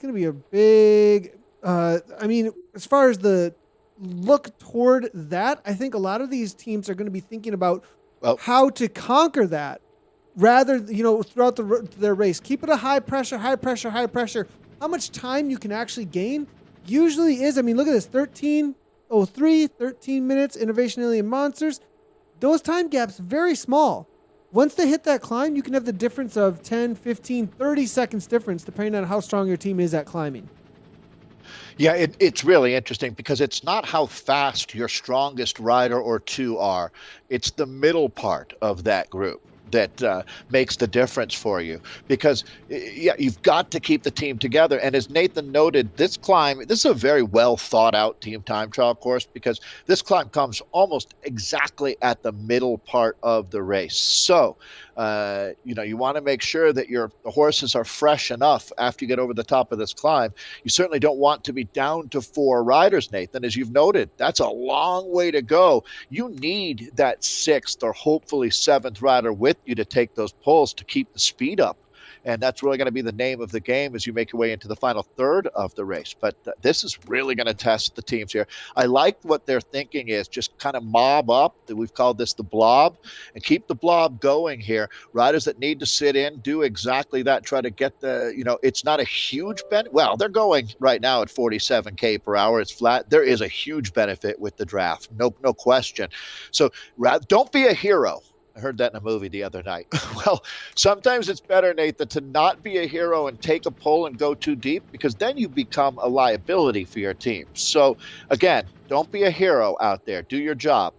going to be a big, as far as the look toward that, I think a lot of these teams are going to be thinking about Well, how to conquer that rather, throughout their race. Keep it a high pressure, high pressure, high pressure. How much time you can actually gain usually is, look at this, 13:03, 13 minutes, Innovation Alien Monsters. Those time gaps, very small. Once they hit that climb, you can have the difference of 10, 15, 30 seconds difference depending on how strong your team is at climbing. yeah, it's really interesting because it's not how fast your strongest rider or two are. It's the middle part of that group that makes the difference for you. Because, yeah, you've got to keep the team together. And as Nathan noted, this is a very well thought out team time trial course because this climb comes almost exactly at the middle part of the race. So, you want to make sure that the horses are fresh enough after you get over the top of this climb. You certainly don't want to be down to 4 riders, Nathan. As you've noted, that's a long way to go. You need that 6th or hopefully 7th rider with you to take those pulls to keep the speed up. And that's really going to be the name of the game as you make your way into the final third of the race. But this is really going to test the teams here. I like what they're thinking is just kind of mob up. We've called this the blob, and keep the blob going here. Riders that need to sit in, do exactly that. Try to get it's not a huge benefit. Well, they're going right now at 47K per hour. It's flat. There is a huge benefit with the draft. No question. So don't be a hero. I heard that in a movie the other night. Well, sometimes it's better, Nathan, to not be a hero and take a pull and go too deep because then you become a liability for your team. So, again, don't be a hero out there. Do your job.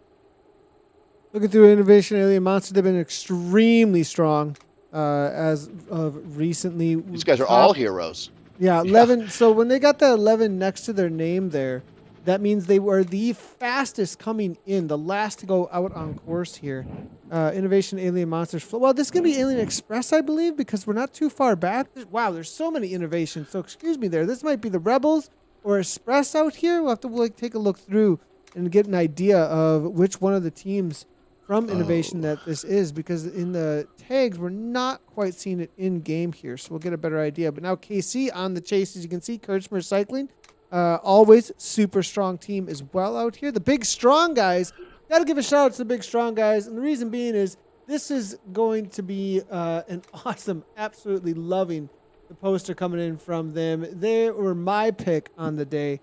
Looking through Innovation Alien Monsters, they've been extremely strong as of recently. These guys are all heroes. Yeah, 11. Yeah. So when they got the 11 next to their name there, that means they were the fastest coming in, the last to go out on course here. Innovation Alien Monsters. Well, this is going to be Alien Express, I believe, because we're not too far back. Wow, there's so many innovations. So excuse me there. This might be the Rebels or Express out here. We'll have to take a look through and get an idea of which one of the teams from Innovation that this is, because in the tags, we're not quite seeing it in game here. So we'll get a better idea. But now KC on the chase, as you can see, Kurtzmer Cycling. Always super strong team as well out here. The big strong guys, got to give a shout out to the big strong guys. And the reason being is this is going to be an awesome, absolutely loving the poster coming in from them. They were my pick on the day.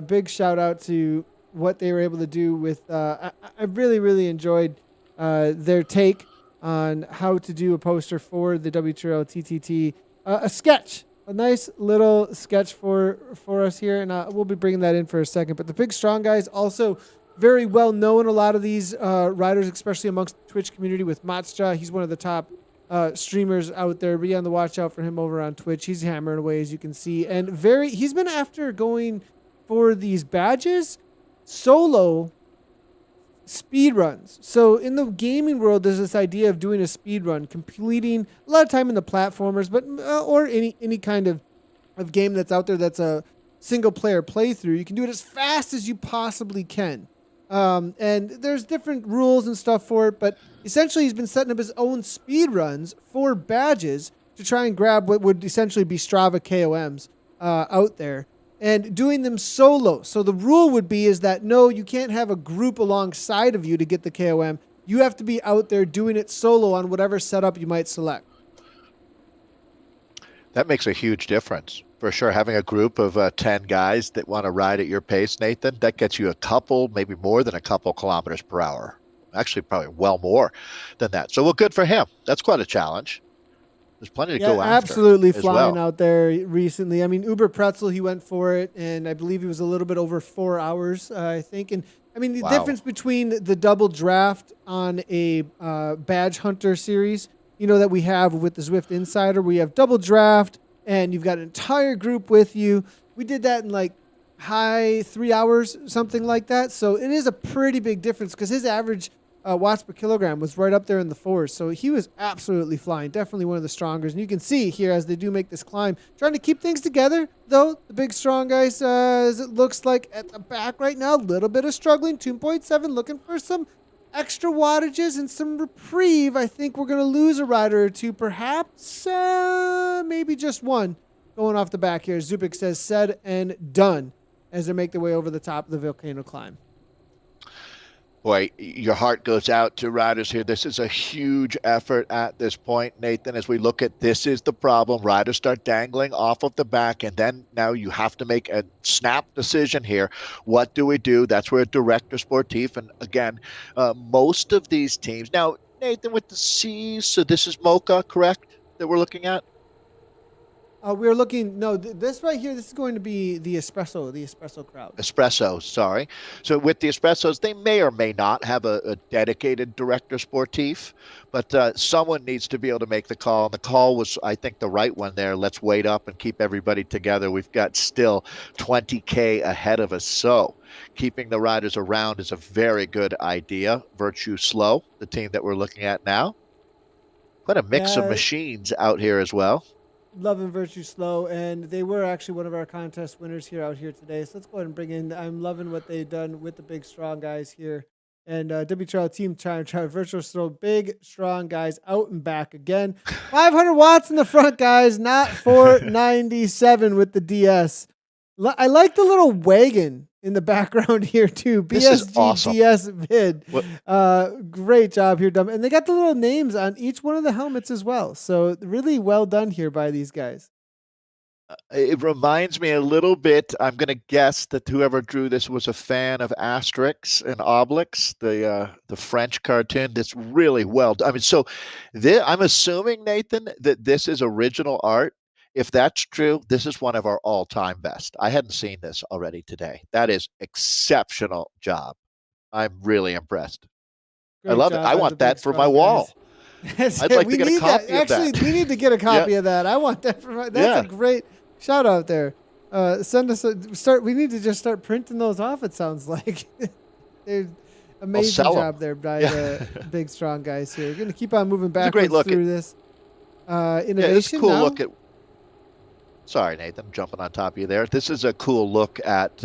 Big shout out to what they were able to do with, I really, really enjoyed their take on how to do a poster for the WTRL TTT. A sketch. A nice little sketch for us here, and we'll be bringing that in for a second. But the big strong guys also very well known. A lot of these riders, especially amongst the Twitch community with Matsja. He's one of the top streamers out there. Be on the watch out for him over on Twitch. He's hammering away, as you can see. And he's been after going for these badges solo speed runs. So in the gaming world, there's this idea of doing a speed run, completing a lot of time in the platformers, but or any kind of game that's out there that's a single player playthrough. You can do it as fast as you possibly can. And there's different rules and stuff for it, but essentially he's been setting up his own speed runs for badges to try and grab what would essentially be Strava KOMs out there. And doing them solo. So the rule would be is that, no, you can't have a group alongside of you to get the KOM. You have to be out there doing it solo on whatever setup you might select. That makes a huge difference. For sure, having a group of 10 guys that want to ride at your pace, Nathan, that gets you a couple, maybe more than a couple kilometers per hour. Actually, probably well more than that. So, well, good for him. That's quite a challenge. There's plenty to go after. Absolutely flying out there recently. I mean, Uber Pretzel, he went for it, and I believe he was a little bit over 4 hours, I think. And I mean, the difference between the double draft on a badge hunter series, that we have with the Zwift Insider, we have double draft, and you've got an entire group with you. We did that in like high 3 hours, something like that. So it is a pretty big difference because his average watts per kilogram was right up there in the 4s. So he was absolutely flying. Definitely one of the strongest. And you can see here as they do make this climb, trying to keep things together, though. The big strong guys, as it looks like at the back right now, a little bit of struggling. 2.7 looking for some extra wattages and some reprieve. I think we're going to lose a rider or two, perhaps maybe just one. going off the back here. Zubik says said and done as they make their way over the top of the volcano climb. Boy, your heart goes out to riders here. This is a huge effort at this point, Nathan. As we look at this is the problem. Riders start dangling off of the back, and then now you have to make a snap decision here. What do we do? That's where Director Sportif, and again, most of these teams. Now, Nathan, with the C's, so this is Mocha, correct, that we're looking at? We're looking. No, this right here. This is going to be the espresso crowd. Espresso, sorry. So with the Espressos, they may or may not have a dedicated director sportif, but someone needs to be able to make the call. And the call was, I think, the right one there. Let's wait up and keep everybody together. We've got still 20K ahead of us. So keeping the riders around is a very good idea. Virtue Slow, the team that we're looking at now. Quite a mix of machines out here as well. Love and Virtue Slow, and they were actually one of our contest winners here out here today. So let's go ahead and bring in. I'm loving what they've done with the big strong guys here, and WTRL team trying Virtual Slow, big strong guys out and back again. 500 watts in the front, guys, not 497 with the DS. I like the little wagon in the background here too. BSG awesome. DS vid. Great job here, Dumb. And they got the little names on each one of the helmets as well. So really well done here by these guys. It reminds me a little bit. I'm going to guess that whoever drew this was a fan of Asterix and Obelix, the French cartoon. That's really well done. I mean, so I'm assuming, Nathan, that this is original art. If that's true, this is one of our all-time best. I hadn't seen this already today. That is exceptional job. I'm really impressed. Great I love it. I want that for my wall. I'd like to get a copy of that. Actually, we need to get a copy of that. I want that for my. That's a great shout out there. Send us we need to just start printing those off. It sounds like. They're amazing job there by the big strong guys here. We're gonna keep on moving backwards through this. Innovation. It's a cool look at. Sorry, Nathan, I'm jumping on top of you there. This is a cool look at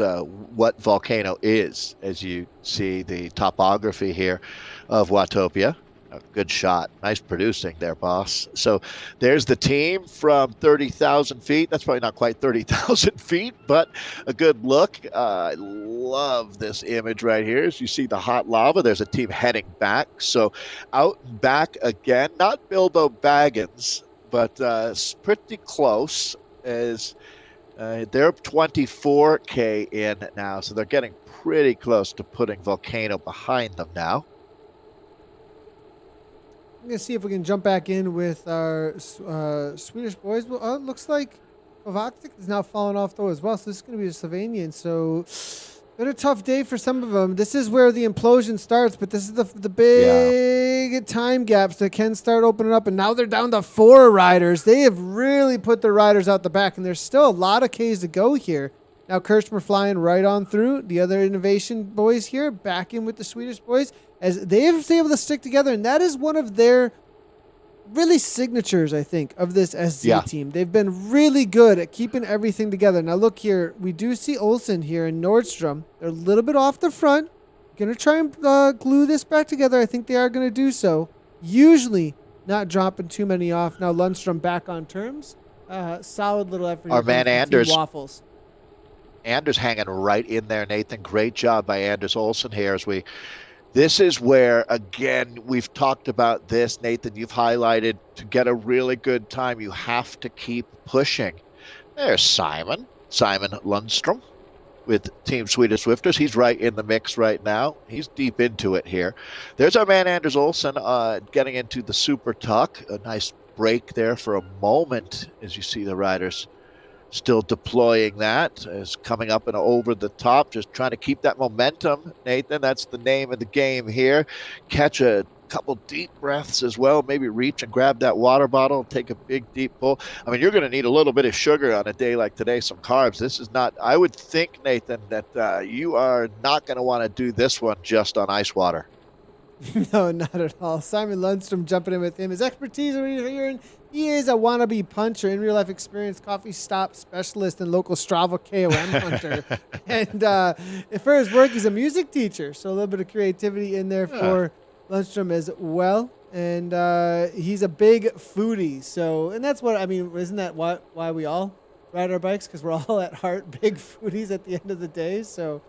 what Volcano is, as you see the topography here of Watopia. A good shot. Nice producing there, boss. So there's the team from 30,000 feet. That's probably not quite 30,000 feet, but a good look. I love this image right here. As you see the hot lava, there's a team heading back. So out and back again, not Bilbo Baggins, but pretty close. As they're 24K in now, so they're getting pretty close to putting Volcano behind them now. I'm going to see if we can jump back in with our Swedish boys. Well, it looks like Kovacic is now falling off, though, as well. So this is going to be a Slovenian. So been a tough day for some of them. This is where the implosion starts, but this is the big time gaps that can start opening up. And now they're down to 4 riders. They have really put their riders out the back, and there's still a lot of Ks to go here. Now Kirchner flying right on through. The other innovation boys here back in with the Swedish boys as they have been able to stick together. And that is one of their really signatures, I think, of this SZ team. They've been really good at keeping everything together. Now look here. We do see Olsen here and Nordstrom. They're a little bit off the front. Going to try and glue this back together. I think they are going to do so. Usually not dropping too many off. Now Lundstrom back on terms. Solid little effort. Our man Anders. Waffles. Anders hanging right in there, Nathan. Great job by Anders Olsen here as this is where, again, we've talked about this, Nathan. You've highlighted to get a really good time, you have to keep pushing. There's Simon Lundstrom with Team Swedish Swifters. He's right in the mix right now. He's deep into it here. There's our man Anders Olsen getting into the super tuck. A nice break there for a moment as you see the riders still deploying that, is coming up and over the top, just trying to keep that momentum, Nathan. That's the name of the game here. Catch a couple deep breaths as well. Maybe reach and grab that water bottle, take a big deep pull. I mean, you're going to need a little bit of sugar on a day like today, some carbs. This is not, I would think, Nathan, that you are not going to want to do this one just on ice water. No, not at all. Simon Lundstrom jumping in with him. His expertise over here, he is a wannabe puncher, in real life experience, coffee stop specialist, and local Strava KOM hunter. And for his work, he's a music teacher, so a little bit of creativity in there for Lundstrom as well. And he's a big foodie. So, and that's what I mean. Isn't that why we all ride our bikes because we're all at heart big foodies at the end of the day. So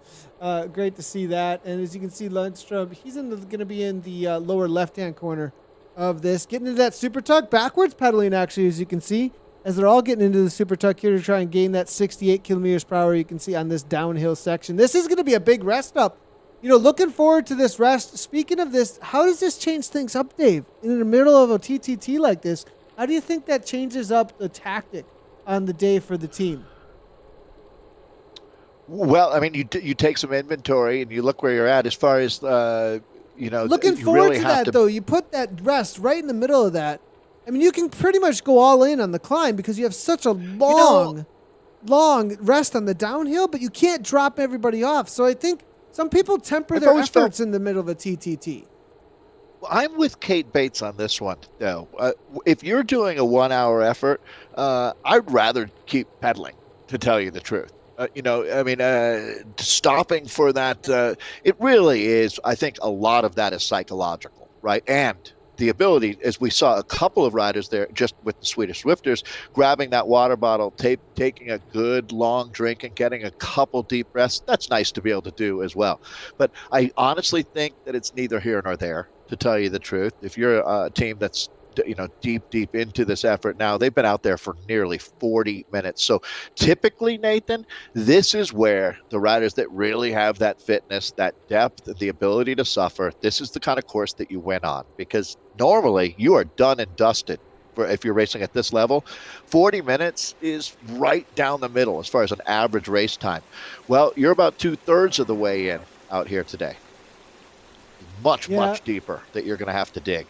great to see that. And as you can see, Lundstrom, he's going to be in the lower left-hand corner of this, getting into that super tuck, backwards pedaling actually, as you can see, as they're all getting into the super tuck here to try and gain that 68 kilometers per hour. You can see on this downhill section. This is going to be a big rest up. Looking forward to this rest. Speaking of this, how does this change things up, Dave? In the middle of a TTT like this, how do you think that changes up the tactic on the day for the team? Well, I mean, you take some inventory and you look where you're at as far as Looking you forward really to have that, though. You put that rest right in the middle of that. I mean, you can pretty much go all in on the climb because you have such a long rest on the downhill, but you can't drop everybody off. So I think some people temper their efforts in the middle of a TTT. I'm with Kate Bates on this one, though. If you're doing a 1 hour effort, I'd rather keep pedaling, to tell you the truth. Stopping for that, it really is, I think a lot of that is psychological, right? And the ability, as we saw a couple of riders there just with the Swedish Swifters, grabbing that water bottle, taking a good long drink and getting a couple deep breaths, that's nice to be able to do as well. But I honestly think that it's neither here nor there, to tell you the truth. If you're a team that's deep into this effort now, they've been out there for nearly 40 minutes. So typically, Nathan, this is where the riders that really have that fitness, that depth, the ability to suffer, this is the kind of course that you win on, because normally you are done and dusted. If you're racing at this level, 40 minutes is right down the middle as far as an average race time. Well, you're about 2/3 of the way in out here today. Much deeper that you're going to have to dig.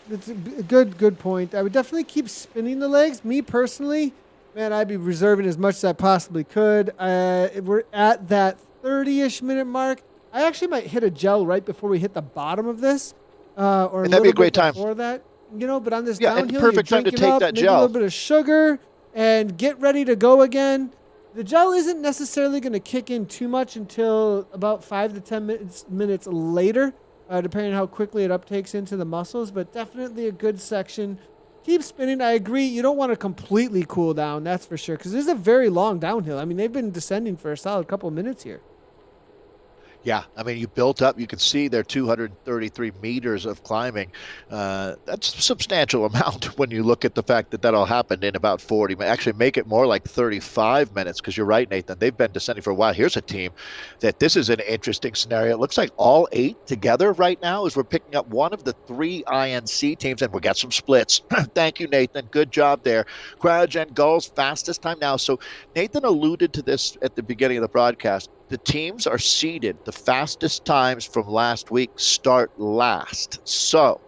That's a good point. I would definitely keep spinning the legs. Me personally, man, I'd be reserving as much as I possibly could. If we're at that 30-ish minute mark, I actually might hit a gel right before we hit the bottom of this, or and that'd be a great time before that. But on this and downhill, perfect time to take that gel. A little bit of sugar, and get ready to go again. The gel isn't necessarily going to kick in too much until about 5 to 10 minutes later. Depending on how quickly it uptakes into the muscles, but definitely a good section. Keep spinning. I agree. You don't want to completely cool down, that's for sure, because this is a very long downhill. I mean, they've been descending for a solid couple of minutes here. Yeah, I mean, you built up. You can see there 233 meters of climbing. That's a substantial amount when you look at the fact that all happened in about 40 minutes. Actually, make it more like 35 minutes, because you're right, Nathan. They've been descending for a while. Here's a team that this is an interesting scenario. It looks like all 8 together right now as we're picking up one of the 3 INC teams, and we got some splits. Thank you, Nathan. Good job there. CryoGen Gulls, fastest time now. So Nathan alluded to this at the beginning of the broadcast. The teams are seeded. The fastest times from last week start last. So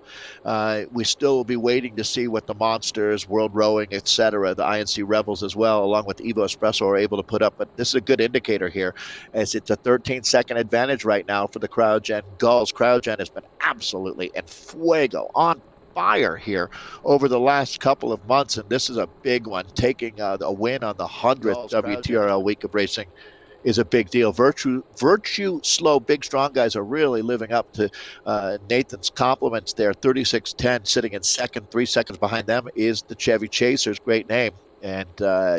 we still will be waiting to see what the Monsters, World Rowing, etc., the INC Rebels as well, along with Evo Espresso, are able to put up. But this is a good indicator here, as it's a 13-second advantage right now for the CryoGen Gulls. CryoGen has been absolutely en fuego, on fire here over the last couple of months, and this is a big one. Taking a win on the 100th WTRL week of racing is a big deal. Virtue, slow, big, strong guys are really living up to Nathan's compliments there. 36:10 sitting in second. 3 seconds behind them is the Chevy Chasers. Great name. And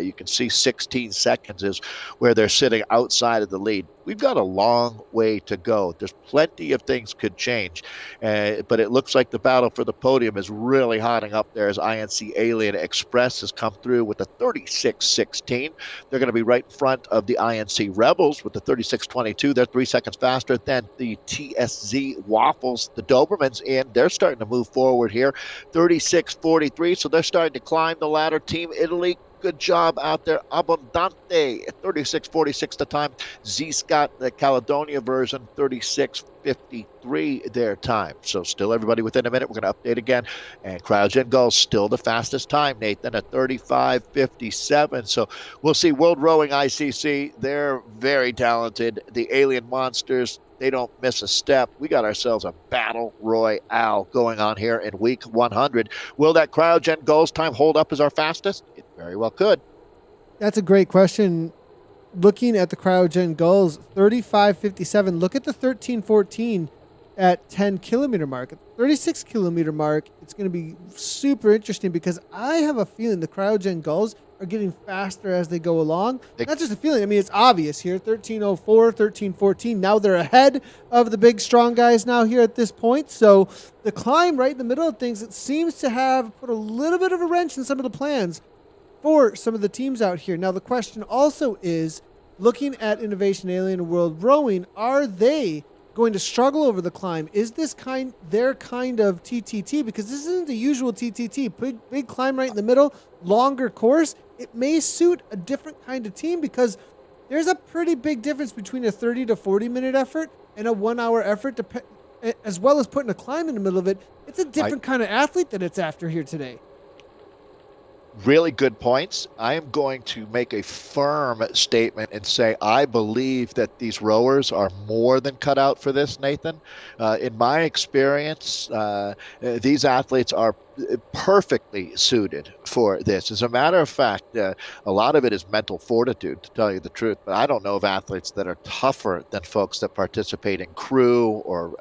you can see 16 seconds is where they're sitting outside of the lead. We've got a long way to go. There's plenty of things could change, but it looks like the battle for the podium is really hotting up there as INC Alien Express has come through with a 36:16. They're going to be right in front of the INC Rebels with the 36:22. They're 3 seconds faster than the TSZ Waffles. The Dobermans in. They're starting to move forward here. 36:43. So they're starting to climb the ladder. Team Italy, good job out there. Abundante at 36:46 the time. Z-Scott, the Caledonia version, 36:53 their time. So still everybody within a minute. We're going to update again. And CryoGen Gulls still the fastest time, Nathan, at 35:57. So we'll see. World Rowing ICC, they're very talented. The Alien Monsters, they don't miss a step. We got ourselves a battle royale going on here in week 100. Will that CryoGen Gulls time hold up as our fastest? It very well could. That's a great question. Looking at the CryoGen Gulls, 35:57. Look at the 13:14 at 10 kilometer mark. At the 36 kilometer mark, it's going to be super interesting because I have a feeling the cryogen gulls are getting faster as they go along. Not just a feeling. I mean, it's obvious here. 13:04, 13:14. Now they're ahead of the big, strong guys now here at this point. So the climb right in the middle of things, it seems to have put a little bit of a wrench in some of the plans for some of the teams out here. Now, the question also is, looking at Innovation Alien and World Rowing, are they going to struggle over the climb? Is this their kind of TTT? Because this isn't the usual TTT. Big climb right in the middle, longer course. It may suit a different kind of team because there's a pretty big difference between a 30 to 40 minute effort and a 1 hour effort, as well as putting a climb in the middle of it. It's a different kind of athlete that it's after here today. Really good points. I am going to make a firm statement and say I believe that these rowers are more than cut out for this, Nathan. In my experience, these athletes are perfectly suited for this. As a matter of fact, a lot of it is mental fortitude, to tell you the truth. But I don't know of athletes that are tougher than folks that participate in crew or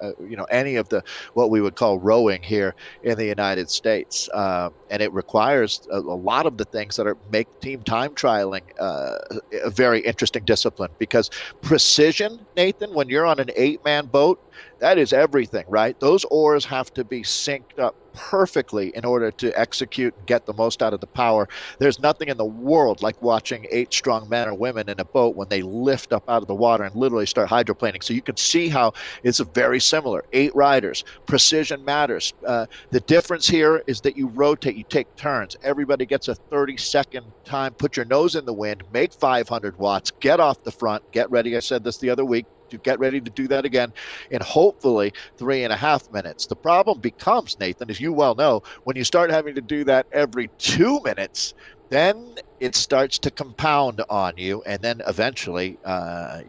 any of the what we would call rowing here in the United States. And it requires a lot of the things that make team time trialing a very interesting discipline, because precision, Nathan, when you're on an 8-man boat, that is everything, right? Those oars have to be synced up perfectly in order to execute and get the most out of the power. There's nothing in the world like watching 8 strong men or women in a boat when they lift up out of the water and literally start hydroplaning. So you can see how it's very similar. 8 riders, precision matters. The difference here is that you rotate, you take turns. Everybody gets a 30-second time. Put your nose in the wind, make 500 watts, get off the front, get ready. I said this the other week. To get ready to do that again in hopefully 3.5 minutes. The problem becomes, Nathan, as you well know, when you start having to do that every 2 minutes, then it starts to compound on you, and then eventually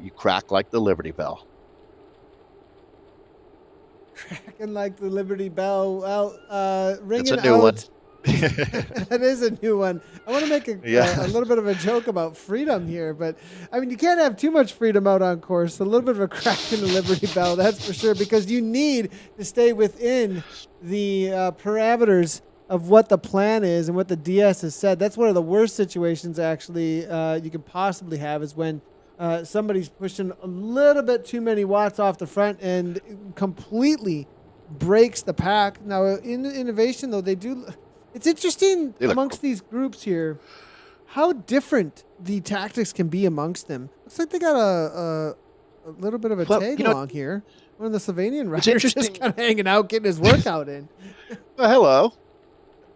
you crack like the Liberty Bell. Cracking like the Liberty Bell. Well, ringing It's a new one. That is a new one. I want to make a little bit of a joke about freedom here, but I mean, you can't have too much freedom out on course. A little bit of a crack in the Liberty Bell, that's for sure, because you need to stay within the parameters of what the plan is and what the DS has said. That's one of the worst situations, actually, you can possibly have, is when somebody's pushing a little bit too many watts off the front and completely breaks the pack. Now, in innovation, though, they do... It's interesting amongst these groups here how different the tactics can be amongst them. Looks like they got a little bit of a tag along here. One of the Slovenian riders just kind of hanging out, getting his workout in. Well,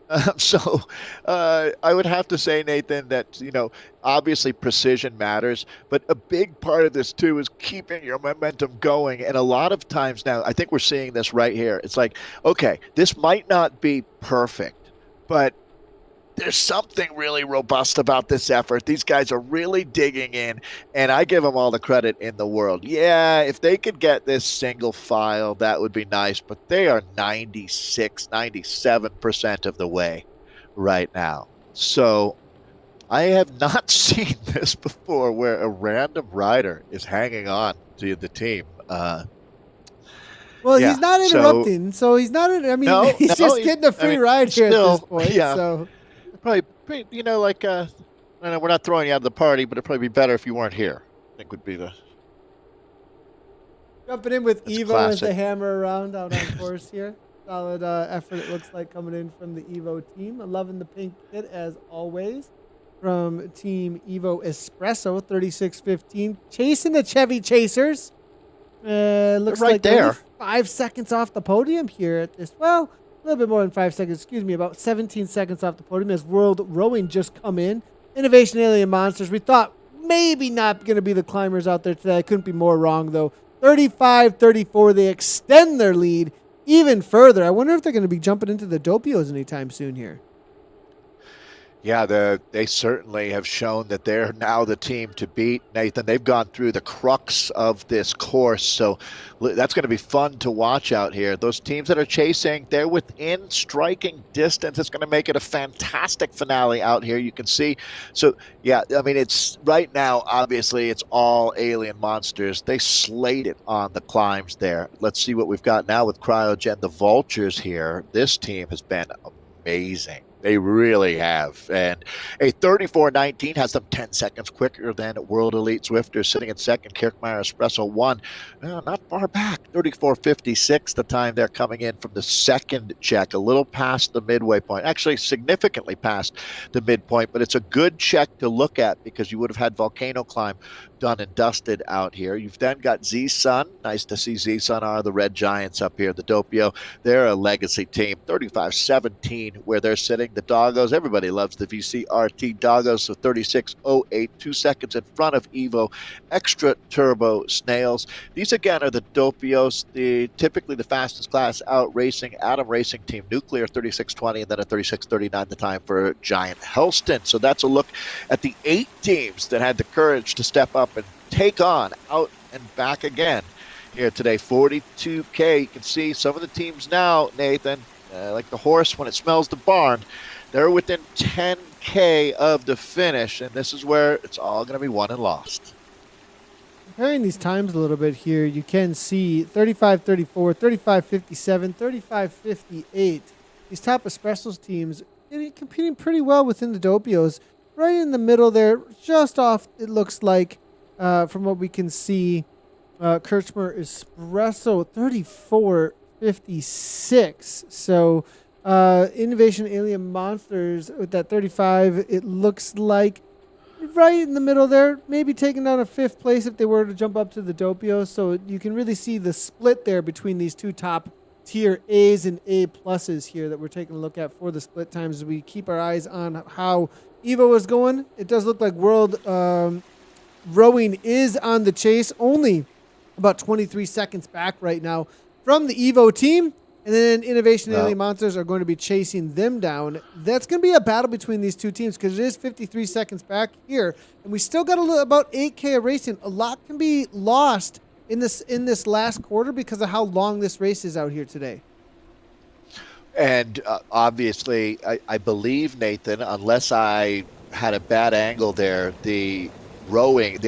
hello. So I would have to say, Nathan, that, obviously precision matters, but a big part of this too is keeping your momentum going. And a lot of times now, I think we're seeing this right here. It's like, okay, this might not be perfect, but there's something really robust about this effort. These guys are really digging in, and I give them all the credit in the world. Yeah, if they could get this single file, that would be nice, but they are 97% of the way right now. So I have not seen this before, where a random rider is hanging on to the team. Well, he's not interrupting, so he's not. He's just getting a free ride here at this point. Yeah, so probably, like I know we're not throwing you out of the party, but it'd probably be better if you weren't here. I think would be the jumping in with Evo classic. As they hammer around out on course here. Solid effort, it looks like, coming in from the Evo team. I'm loving the pink kit as always from Team Evo Espresso 3615, chasing the Chevy Chasers. Looks right like there. Only 5 seconds off the podium here at this. Well, a little bit more than 5 seconds. Excuse me, about 17 seconds off the podium as World Rowing just come in. Innovation Alien Monsters. We thought maybe not going to be the climbers out there today. I couldn't be more wrong, though. 35-34. They extend their lead even further. I wonder if they're going to be jumping into the Dopios anytime soon here. Yeah, they certainly have shown that they're now the team to beat, Nathan. They've gone through the crux of this course, so that's going to be fun to watch out here. Those teams that are chasing, they're within striking distance. It's going to make it a fantastic finale out here. You can see. So, yeah, I mean, it's right now, obviously, it's all alien monsters. They slayed it on the climbs there. Let's see what we've got now with Cryogen, the Vultures here. This team has been amazing. They really have. And a 34.19 has them 10 seconds quicker than World Elite Swifters, sitting in second. Kirkmeyer Espresso 1, not far back. 34.56, the time they're coming in from the second check, a little past the midway point. Actually, significantly past the midpoint, but it's a good check to look at because you would have had Volcano Climb done and dusted out here. You've then got Z-Sun. Nice to see Z-Sun are the Red Giants up here. The Doppio, they're a legacy team. 35.17 where they're sitting. The Doggos, everybody loves the VCRT Doggos. So 36.08, 2 seconds in front of Evo Extra Turbo Snails. These again are the Doppios, typically the fastest class out racing Atom Racing Team Nuclear 36.20 and then a 36.39 the time for Giant Helston. So that's a look at the 8 teams that had the courage to step up and take on Out and Back again here today. 42K. You can see some of the teams now, Nathan, like the horse when it smells the barn, they're within 10K of the finish, and this is where it's all going to be won and lost. Comparing these times a little bit here, you can see 35-34, 35-57, 35-58. These top espressos teams competing pretty well within the Doppios. Right in the middle there, just off, it looks like, from what we can see, Kirchmer Espresso 34.56. So Innovation Alien Monsters with that 35, it looks like right in the middle there, maybe taking down a 5th place if they were to jump up to the Doppio. So you can really see the split there between these two top tier A's and A pluses here that we're taking a look at for the split times as we keep our eyes on how Evo is going. It does look like World Rowing is on the chase, only about 23 seconds back right now from the Evo team. And then Innovation Alien Monsters are going to be chasing them down. That's going to be a battle between these two teams because it is 53 seconds back here. And we still got about 8K of racing. A lot can be lost in this last quarter because of how long this race is out here today. And obviously, I believe, Nathan, unless I had a bad angle there, the rowing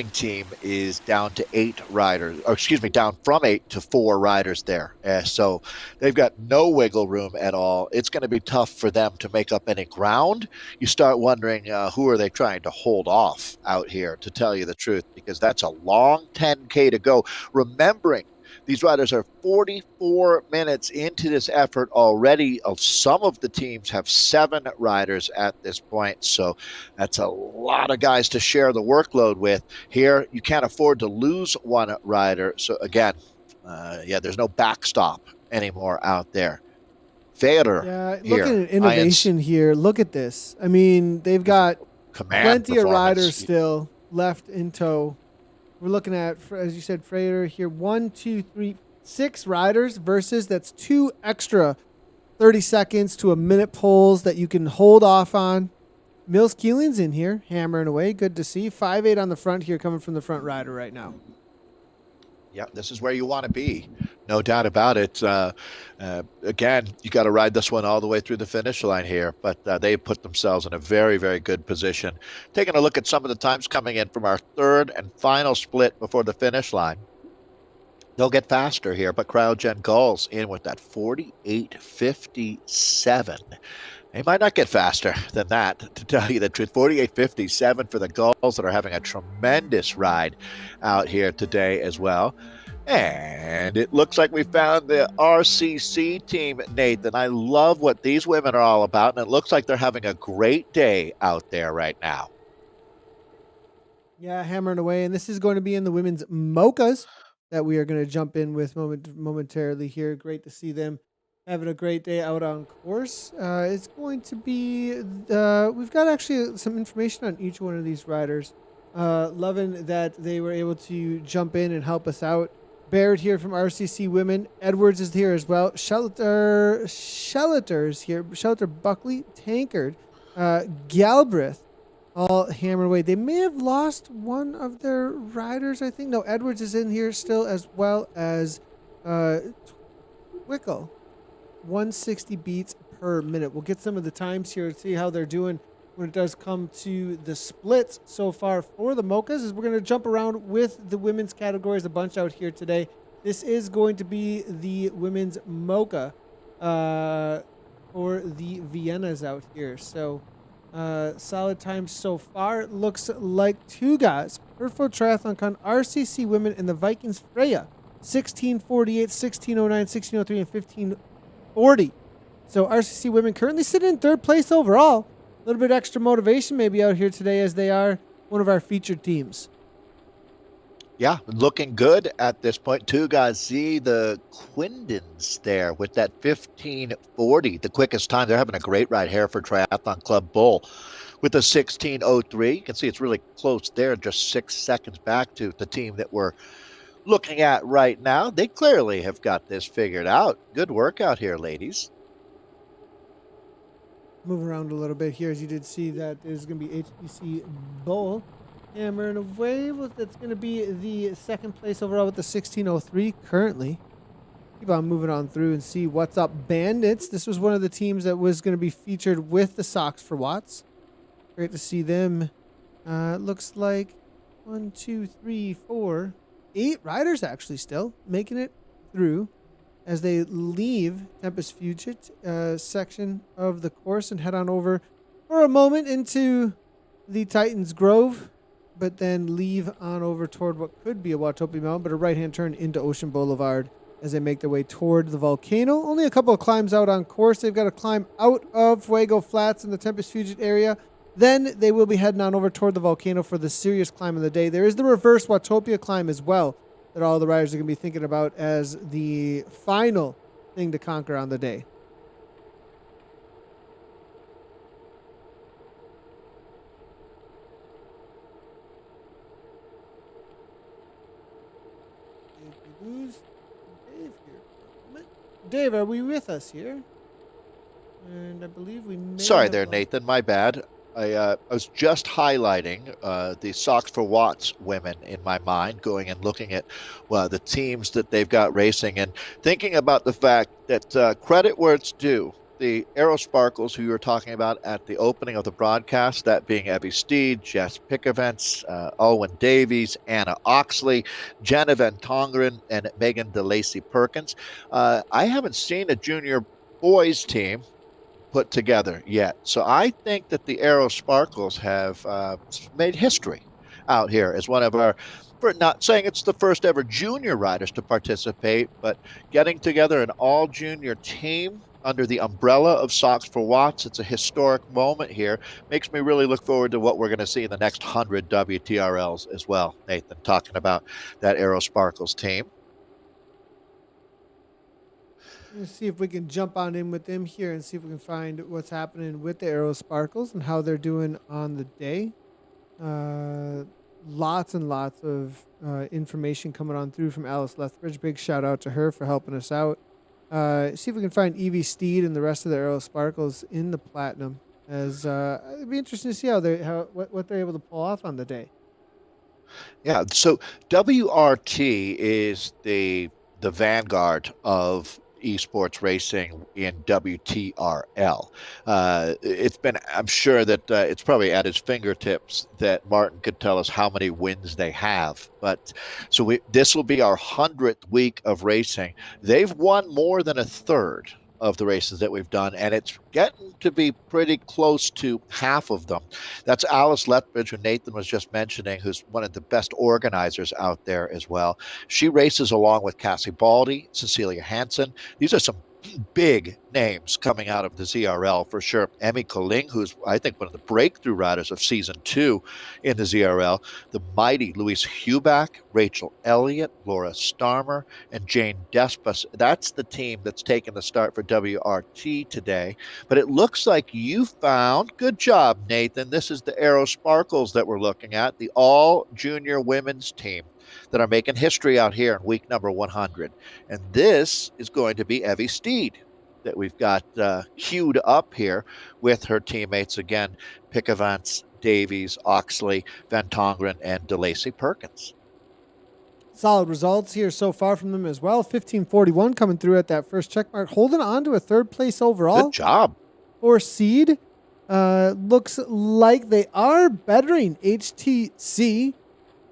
team is down to 8 riders, or excuse me, down from 8 to 4 riders there. So they've got no wiggle room at all. It's going to be tough for them to make up any ground. You start wondering who are they trying to hold off out here, to tell you the truth, because that's a long 10K to go. Remembering these riders are 44 minutes into this effort already. Some of the teams have 7 riders at this point, so that's a lot of guys to share the workload with. Here, you can't afford to lose one rider. So again, there's no backstop anymore out there. Vader. Yeah, looking at innovation here, look at this. I mean, they've got plenty of riders still left in tow. We're looking at, as you said, Freighter here, 1, 2, 3, 6 riders versus that's 2 extra 30 seconds to a minute poles that you can hold off on. Mills Keeling's in here, hammering away. Good to see. 5.8 on the front here, coming from the front rider right now. Yeah, this is where you want to be. No doubt about it. Again, you got to ride this one all the way through the finish line here, but they put themselves in a very, very good position. Taking a look at some of the times coming in from our third and final split before the finish line. They'll get faster here, but CryoGen Gulls in with that 48.57. They might not get faster than that, to tell you the truth. 48.57 for the Gulls that are having a tremendous ride out here today as well. And it looks like we found the RCC team, Nathan. I love what these women are all about, and it looks like they're having a great day out there right now. Yeah, hammering away. And this is going to be in the women's Mochas that we are going to jump in with momentarily here. Great to see them having a great day out on course. It's going to be, we've got actually some information on each one of these riders. Loving that they were able to jump in and help us out Barrett here from RCC Women. Edwards is here as well. Shelter's here. Shelter Buckley, Tankard, Galbraith, all hammered away. They may have lost one of their riders, I think. No, Edwards is in here still, as well as Wickle. 160 beats per minute. We'll get some of the times here to see how they're doing when it does come to the splits so far for the Mochas. Is we're going to jump around with the women's categories a bunch out here today. This is going to be the women's Mocha for the Viennas out here. So solid times so far. It looks like two guys. Herford Triathlon Con, RCC Women, and the Vikings Freya. 1648, 1609, 1603, and 1540. So RCC Women currently sitting in third place overall. A little bit extra motivation maybe out here today, as they are one of our featured teams. Yeah, looking good at this point. Two guys, see the Quindens there with that 1540, the quickest time. They're having a great ride. Hereford Triathlon Club Bull with a 1603. You can see it's really close there, just 6 seconds back to the team that we're looking at right now. They clearly have got this figured out. Good workout here, ladies. Move around a little bit here, as you did see that is going to be HBC Bull hammering away. That's going to be the second place overall with the 1603 currently. Keep on moving on through and see what's up. Bandits. This was one of the teams that was going to be featured with the Socks for Watts. Great to see them. Looks like 1, 2, 3, 4, 8 riders actually still making it through as they leave Tempest Fugit section of the course and head on over for a moment into the Titans Grove, but then leave on over toward what could be a Watopi Mountain, but a right-hand turn into Ocean Boulevard as they make their way toward the volcano. Only a couple of climbs out on course. They've got to climb out of Fuego Flats in the Tempest Fugit area. Then they will be heading on over toward the volcano for the serious climb of the day. There is the reverse Watopia climb as well that all the riders are going to be thinking about as the final thing to conquer on the day. Dave, are we with us here? And I believe we may Sorry have there, Nathan. My bad. I was just highlighting the Socks for Watts women in my mind, going and looking at the teams that they've got racing and thinking about the fact that credit where it's due. The Aerosparkles, who you were talking about at the opening of the broadcast, that being Evie Steed, Jess Pickavents, Owen Davies, Anna Oxley, Jenna Van Tongeren, and Megan DeLacy Perkins. I haven't seen a junior boys team put together yet. So I think that the Aerosparkles have made history out here as one of our, for not saying it's the first ever junior riders to participate, but getting together an all junior team under the umbrella of Socks for Watts. It's a historic moment here. Makes me really look forward to what we're going to see in the next 100 WTRLs as well, Nathan, talking about that Aerosparkles team. Let's see if we can jump on in with them here and see if we can find what's happening with the Aerosparkles and how they're doing on the day. Lots and lots of information coming on through from Alice Lethbridge. Big shout out to her for helping us out. See if we can find Evie Steed and the rest of the Aerosparkles in the Platinum. As it'd be interesting to see what they're able to pull off on the day. Yeah, so WRT is the vanguard of esports racing in WTRL. It's been, I'm sure that it's probably at his fingertips that Martin could tell us how many wins they have. But so this will be our 100th week of racing. They've won more than a third of the races that we've done, and it's getting to be pretty close to half of them. That's Alice Lethbridge, who Nathan was just mentioning, who's one of the best organizers out there as well. She races along with Cassie Baldy, Cecilia Hansen. These are some big names coming out of the ZRL for sure. Emmy Koling, who's I think one of the breakthrough riders of season 2 in the ZRL, the mighty Louise Huback, Rachel Elliott, Laura Starmer, and Jane Despas. That's the team that's taken the start for WRT today. But it looks like you found, good job, Nathan. This is the Aerosparkles that we're looking at, the all junior women's team. that are making history out here in week number 100. And this is going to be Evie Steed that we've got queued up here with her teammates again, Pickavants, Davies, Oxley, Van Tongeren, and DeLacy Perkins. Solid results here so far from them as well. 15:41 coming through at that first check mark, holding on to a third place overall. Good job. For seed. Looks like they are bettering HTC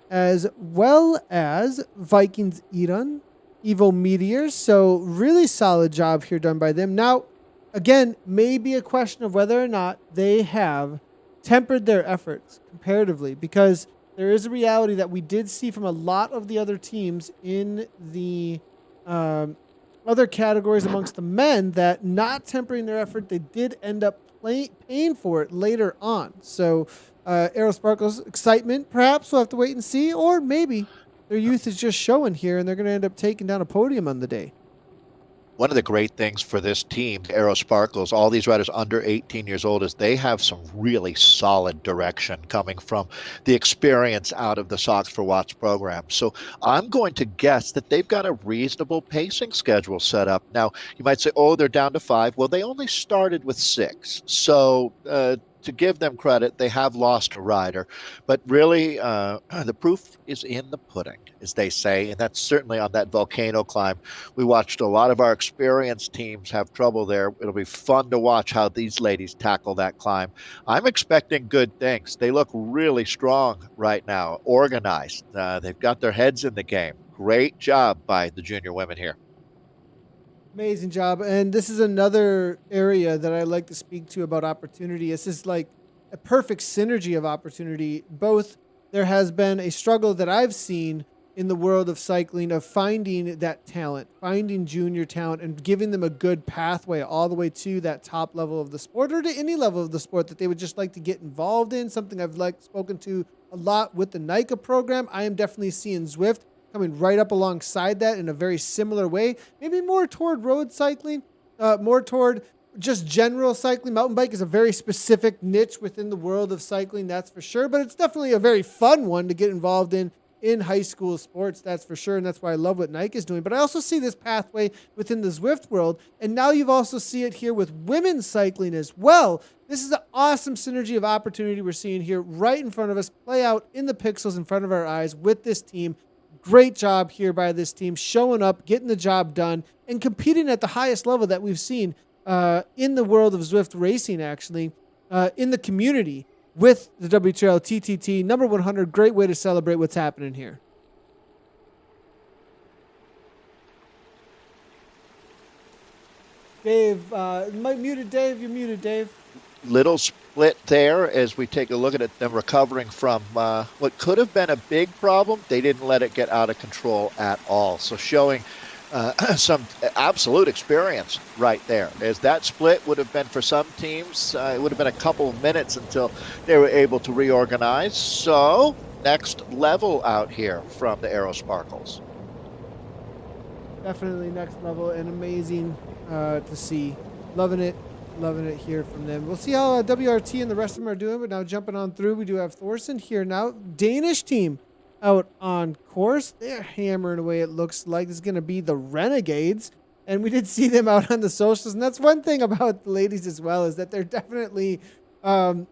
as well as Vikings Iran, Evo Meteors. So really solid job here done by them. Now, again, maybe a question of whether or not they have tempered their efforts comparatively, because there is a reality that we did see from a lot of the other teams in the other categories amongst the men that not tempering their effort, they did end up paying for it later on. So Aerosparkles excitement, perhaps we'll have to wait and see, or maybe their youth is just showing here and they're going to end up taking down a podium on the day. One of the great things for this team, Aerosparkles, all these riders under 18 years old, is they have some really solid direction coming from the experience out of the Socks for Watts program. So I'm going to guess that they've got a reasonable pacing schedule set up. Now, you might say, oh, they're down to 5. Well, they only started with 6. So to give them credit, they have lost a rider. But really, the proof is in the pudding, as they say, and that's certainly on that volcano climb. We watched a lot of our experienced teams have trouble there. It'll be fun to watch how these ladies tackle that climb. I'm expecting good things. They look really strong right now, organized. They've got their heads in the game. Great job by the junior women here. Amazing job. And this is another area that I like to speak to about opportunity. This is like a perfect synergy of opportunity. Both there has been a struggle that I've seen in the world of cycling of finding that talent, finding junior talent and giving them a good pathway all the way to that top level of the sport or to any level of the sport that they would just like to get involved in. Something I've spoken to a lot with the NICA program. I am definitely seeing Zwift coming right up alongside that in a very similar way, maybe more toward road cycling, more toward just general cycling. Mountain bike is a very specific niche within the world of cycling, that's for sure, but it's definitely a very fun one to get involved in high school sports, that's for sure, and that's why I love what Nike is doing. But I also see this pathway within the Zwift world, and now you've also see it here with women's cycling as well. This is an awesome synergy of opportunity we're seeing here right in front of us, play out in the pixels in front of our eyes with this team. Great job here by this team, showing up, getting the job done, and competing at the highest level that we've seen in the world of Zwift racing, actually, in the community with the WTRL TTT number 100. Great way to celebrate what's happening here. Dave, muted Dave. You're muted, Dave. Little split there as we take a look at it, them recovering from what could have been a big problem. They didn't let it get out of control at all. So showing some absolute experience right there, as that split would have been for some teams. It would have been a couple of minutes until they were able to reorganize. So next level out here from the Aerosparkles. Definitely next level and amazing to see. Loving it here from them. We'll see how WRT and the rest of them are doing, but now jumping on through, we do have Thorson here now. Danish team out on course. They're hammering away, it looks like. This is going to be the Renegades, and we did see them out on the socials, and that's one thing about the ladies as well, is that they're definitely definitely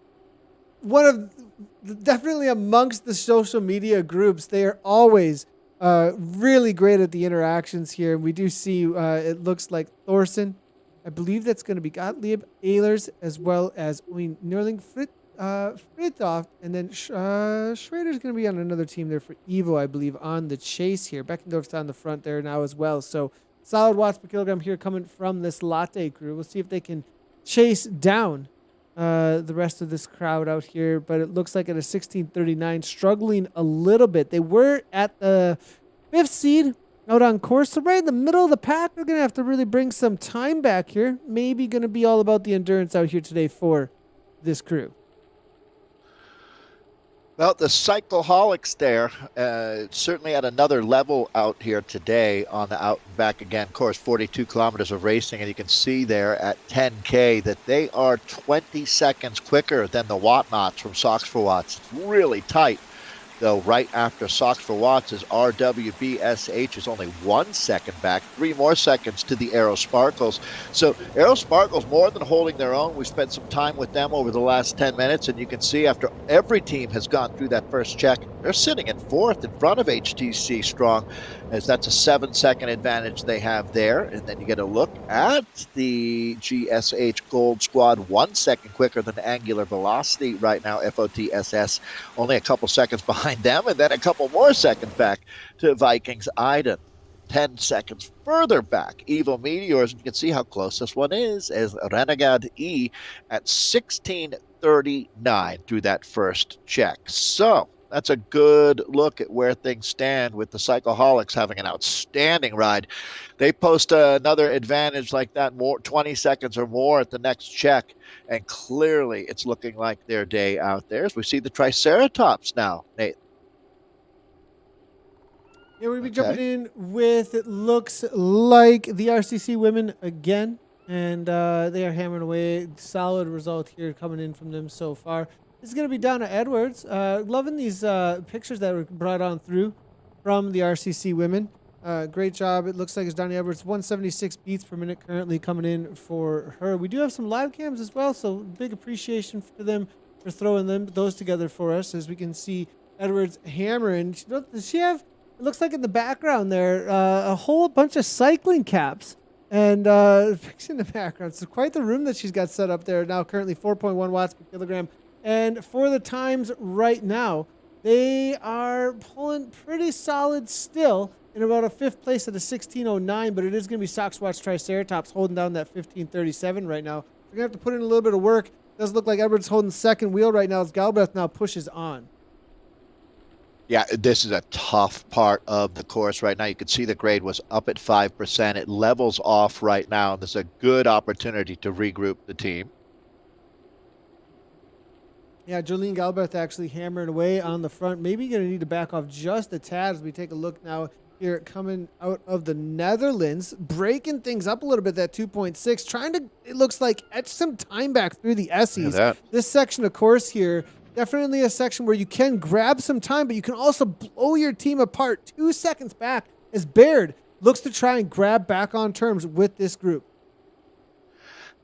amongst the social media groups. They are always really great at the interactions here. We do see it looks like Thorson, I believe that's going to be Gottlieb, Ehlers, as well as Nerling Frithoff, and then Schrader's going to be on another team there for Evo, I believe, on the chase here. Beckendorf's on the front there now as well. So solid watts per kilogram here coming from this Latte crew. We'll see if they can chase down the rest of this crowd out here, but it looks like at a 16:39, struggling a little bit. They were at the 5th seed out on course, so right in the middle of the pack. We're going to have to really bring some time back here. Maybe going to be all about the endurance out here today for this crew. Well, the Cycloholics there, certainly at another level out here today on the out and back again course, 42 kilometers of racing, and you can see there at 10K that they are 20 seconds quicker than the Whatnots from Socks for Watts. It's really tight though right after Socks for Watts is RWBSH is only 1 second back, 3 more seconds to the Aerosparkles. So Aerosparkles more than holding their own. We've spent some time with them over the last 10 minutes, and you can see after every team has gone through that first check, they're sitting in fourth in front of HTC Strong, as that's a 7-second advantage they have there. And then you get a look at the GSH Gold Squad, 1 second quicker than Angular Velocity right now, FOTSS, only a couple seconds behind them, and then a couple more seconds back to Vikings Iden. 10 seconds further back, Evo Meteors, and you can see how close this one is, as Renegade E at 16:39 through that first check. So that's a good look at where things stand with the Cycloholics having an outstanding ride. They post another advantage like that, more 20 seconds or more at the next check, and clearly it's looking like their day out there as we see the Triceratops now, Nate. Yeah, we'll be jumping in with, it looks like, the RCC women again, and they are hammering away. Solid result here coming in from them so far. This is going to be Donna Edwards. Loving these pictures that were brought on through from the RCC women. Great job. It looks like it's Donna Edwards, 176 beats per minute currently coming in for her. We do have some live cams as well, so big appreciation to them for throwing those together for us, as we can see Edwards hammering. Does she have... It looks like in the background there, a whole bunch of cycling caps and pics in the background. So quite the room that she's got set up there. Now currently 4.1 watts per kilogram. And for the times right now, they are pulling pretty solid still in about a 5th place at a 16:09. But it is going to be Sox Watch Triceratops holding down that 15:37 right now. We're going to have to put in a little bit of work. Does look like Edwards holding second wheel right now as Galbraith now pushes on. Yeah, this is a tough part of the course right now. You can see the grade was up at 5%. It levels off right now. This is a good opportunity to regroup the team. Yeah, Jolene Galbraith actually hammering away on the front. Maybe going to need to back off just a tad as we take a look now here coming out of the Netherlands. Breaking things up a little bit, that 2.6. Trying to, it looks like, etch some time back through the Essies. This section of course here, definitely a section where you can grab some time, but you can also blow your team apart 2 seconds back as Baird looks to try and grab back on terms with this group.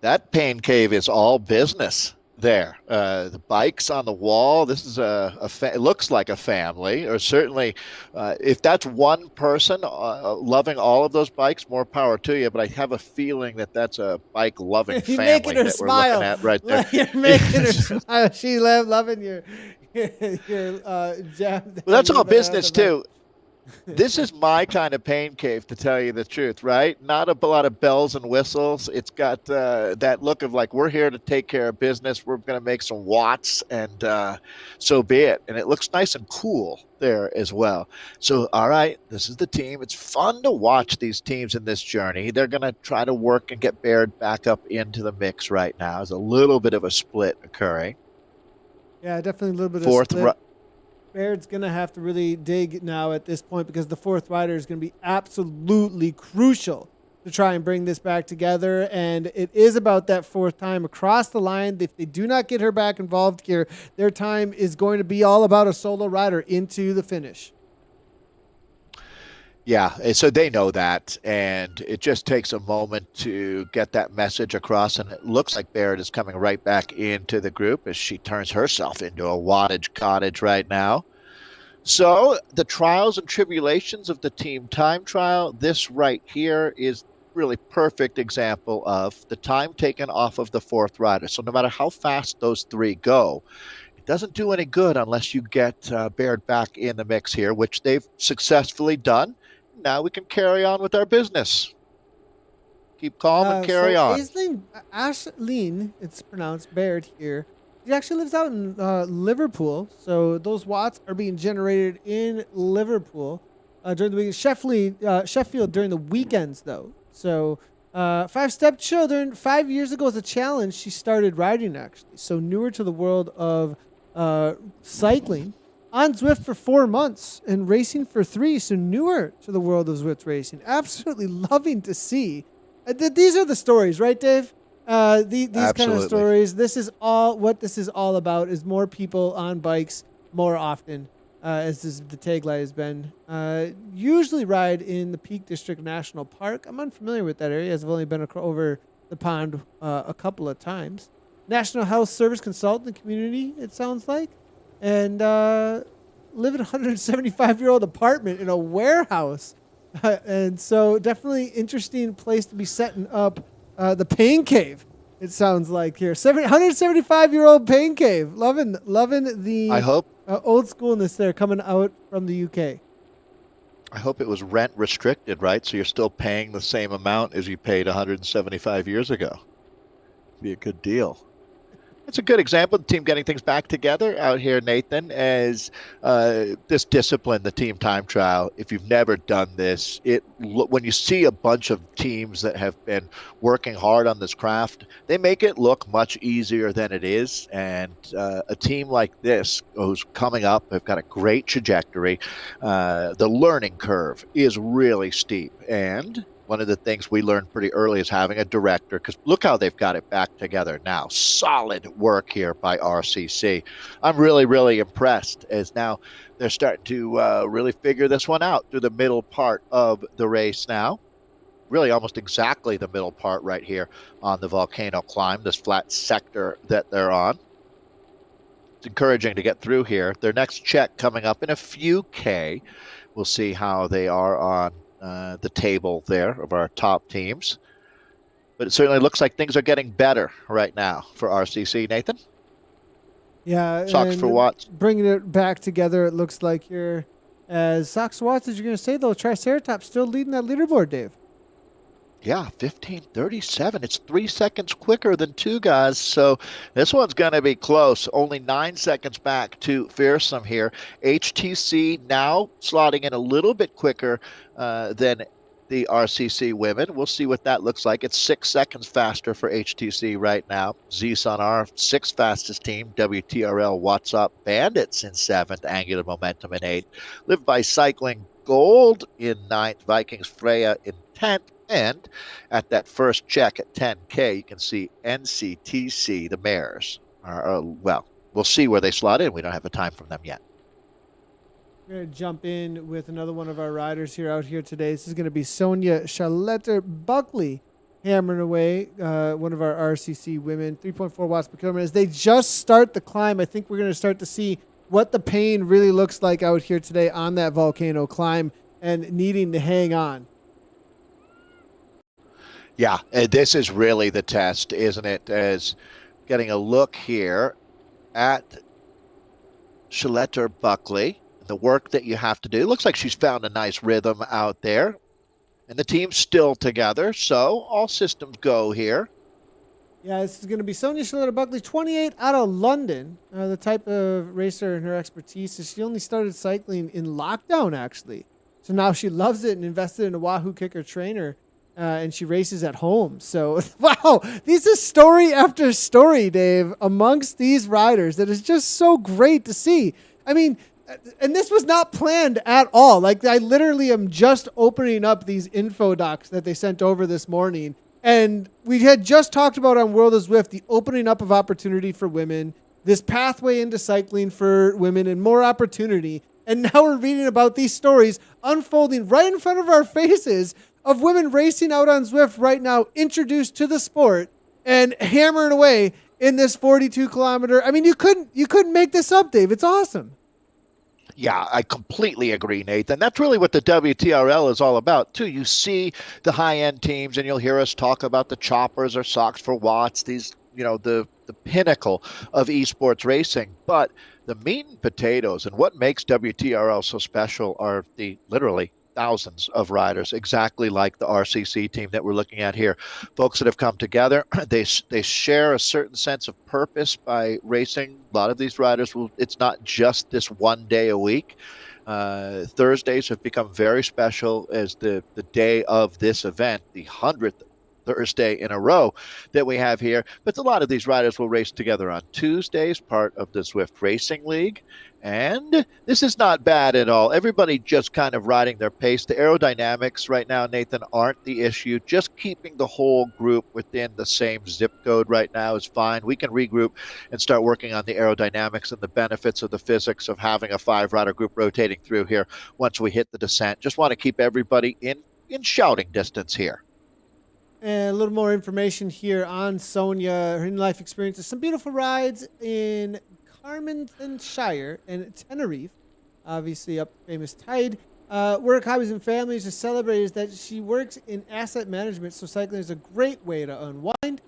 That pain cave is all business there. The bikes on the wall, this is it looks like a family, or certainly if that's one person loving all of those bikes, more power to you, but I have a feeling that that's a bike-loving family making her that smile. We're looking at right there. You're making her smile. She loving your jab. Well, that's all business too. This is my kind of pain cave, to tell you the truth, right? Not a lot of bells and whistles. It's got that look of like, we're here to take care of business. We're going to make some watts, and so be it. And it looks nice and cool there as well. So, all right, this is the team. It's fun to watch these teams in this journey. They're going to try to work and get Baird back up into the mix right now. There's a little bit of a split occurring. Yeah, definitely a little bit of split. Baird's going to have to really dig now at this point, because the 4th rider is going to be absolutely crucial to try and bring this back together. And it is about that 4th time across the line. If they do not get her back involved here, their time is going to be all about a solo rider into the finish. Yeah, so they know that, and it just takes a moment to get that message across, and it looks like Baird is coming right back into the group as she turns herself into a wattage cottage right now. So the trials and tribulations of the team time trial, this right here is really perfect example of the time taken off of the 4th rider. So no matter how fast those 3 go, it doesn't do any good unless you get Baird back in the mix here, which they've successfully done. Now we can carry on with our business. Keep calm and carry on. Ashleen, it's pronounced Baird here. She actually lives out in Liverpool, so those watts are being generated in Liverpool during the week. Sheffield during the weekends, though. So 5-step children, 5 years ago as a challenge, she started riding, actually. So newer to the world of cycling. On Zwift for 4 months and racing for 3, so newer to the world of Zwift racing. Absolutely loving to see. These are the stories, right, Dave? These kind of stories. This is all what this is all about, is more people on bikes more often. as the tagline has been. Usually ride in the Peak District National Park. I'm unfamiliar with that area as I've only been over the pond a couple of times. National Health Service consultant community, it sounds like. And live in a 175-year-old apartment in a warehouse. And so definitely interesting place to be setting up the pain cave. It sounds like here, 175-year-old pain cave. Loving I the hope old schoolness there coming out from the UK. I hope it was rent restricted, right? So you're still paying the same amount as you paid 175 years ago. Be a good deal. It's a good example of the team getting things back together out here, Nathan, as this discipline, the team time trial. If you've never done this, when you see a bunch of teams that have been working hard on this craft, they make it look much easier than it is. And a team like this who's coming up, they've got a great trajectory. The learning curve is really steep. And one of the things we learned pretty early is having a director, because look how they've got it back together now. Solid work here by RCC. I'm really, really impressed as now they're starting to really figure this one out through the middle part of the race now. Really almost exactly the middle part right here on the volcano climb, this flat sector that they're on. It's encouraging to get through here. Their next check coming up in a few K. We'll see how they are on the table there of our top teams. But it certainly looks like things are getting better right now for RCC, Nathan. Yeah. Sox for Watts. Bringing it back together, it looks like here. As Sox for Watts, as you're going to say, though, Triceratops still leading that leaderboard, Dave. Yeah, 15:37. It's 3 seconds quicker than two guys, so this one's going to be close. Only 9 seconds back to Fearsome here. HTC now slotting in a little bit quicker than the RCC women. We'll see what that looks like. It's 6 seconds faster for HTC right now. Z-Sun, our sixth fastest team. WTRL, What's Up Bandits in seventh. Angular Momentum in eighth. Live by Cycling Gold in ninth. Vikings Freya in 10th. And at that first check at 10K, you can see NCTC, the mares. Well, we'll see where they slot in. We don't have a time from them yet. We're going to jump in with another one of our riders here out here today. This is going to be Sonia Schaletter-Buckley hammering away, one of our RCC women, 3.4 watts per kilometer. As they just start the climb, I think we're going to start to see what the pain really looks like out here today on that volcano climb and needing to hang on. Yeah, this is really the test, isn't it? As getting a look here at Schaletter-Buckley, the work that you have to do. Looks like she's found a nice rhythm out there. And the team's still together, so all systems go here. Yeah, this is going to be Sonia Schaletter-Buckley, 28 out of London. The type of racer and her expertise is she only started cycling in lockdown, actually. So now she loves it and invested in a Wahoo Kicker trainer. And she races at home. So, wow, this is story after story, Dave, amongst these riders that is just so great to see. I mean, and this was not planned at all. Like, I literally am just opening up these info docs that they sent over this morning. And we had just talked about on World of Zwift, the opening up of opportunity for women, this pathway into cycling for women and more opportunity. And now we're reading about these stories unfolding right in front of our faces of women racing out on Zwift right now, introduced to the sport and hammering away in this 42 kilometer. I mean, you couldn't make this up, Dave. It's awesome. Yeah, I completely agree, Nathan. That's really what the WTRL is all about, too. You see the high-end teams, and you'll hear us talk about the Choppers or Sox for Watts, these, the pinnacle of esports racing. But the meat and potatoes and what makes WTRL so special are the literally thousands of riders, exactly like the RCC team that we're looking at here. Folks that have come together, they share a certain sense of purpose by racing. A lot of these riders it's not just this one day a week. Thursdays have become very special as the day of this event, the 100th Thursday in a row that we have here. But a lot of these riders will race together on Tuesdays, part of the Zwift Racing League. And this is not bad at all. Everybody just kind of riding their pace. The aerodynamics right now, Nathan, aren't the issue. Just keeping the whole group within the same zip code right now is fine. We can regroup and start working on the aerodynamics and the benefits of the physics of having a 5-rider group rotating through here once we hit the descent. Just want to keep everybody in shouting distance here. And a little more information here on Sonia, her in-life experiences. Some beautiful rides in Carmarthenshire and Tenerife, obviously up famous Tide. Work, hobbies, and families to celebrate is that she works in asset management, so cycling is a great way to unwind.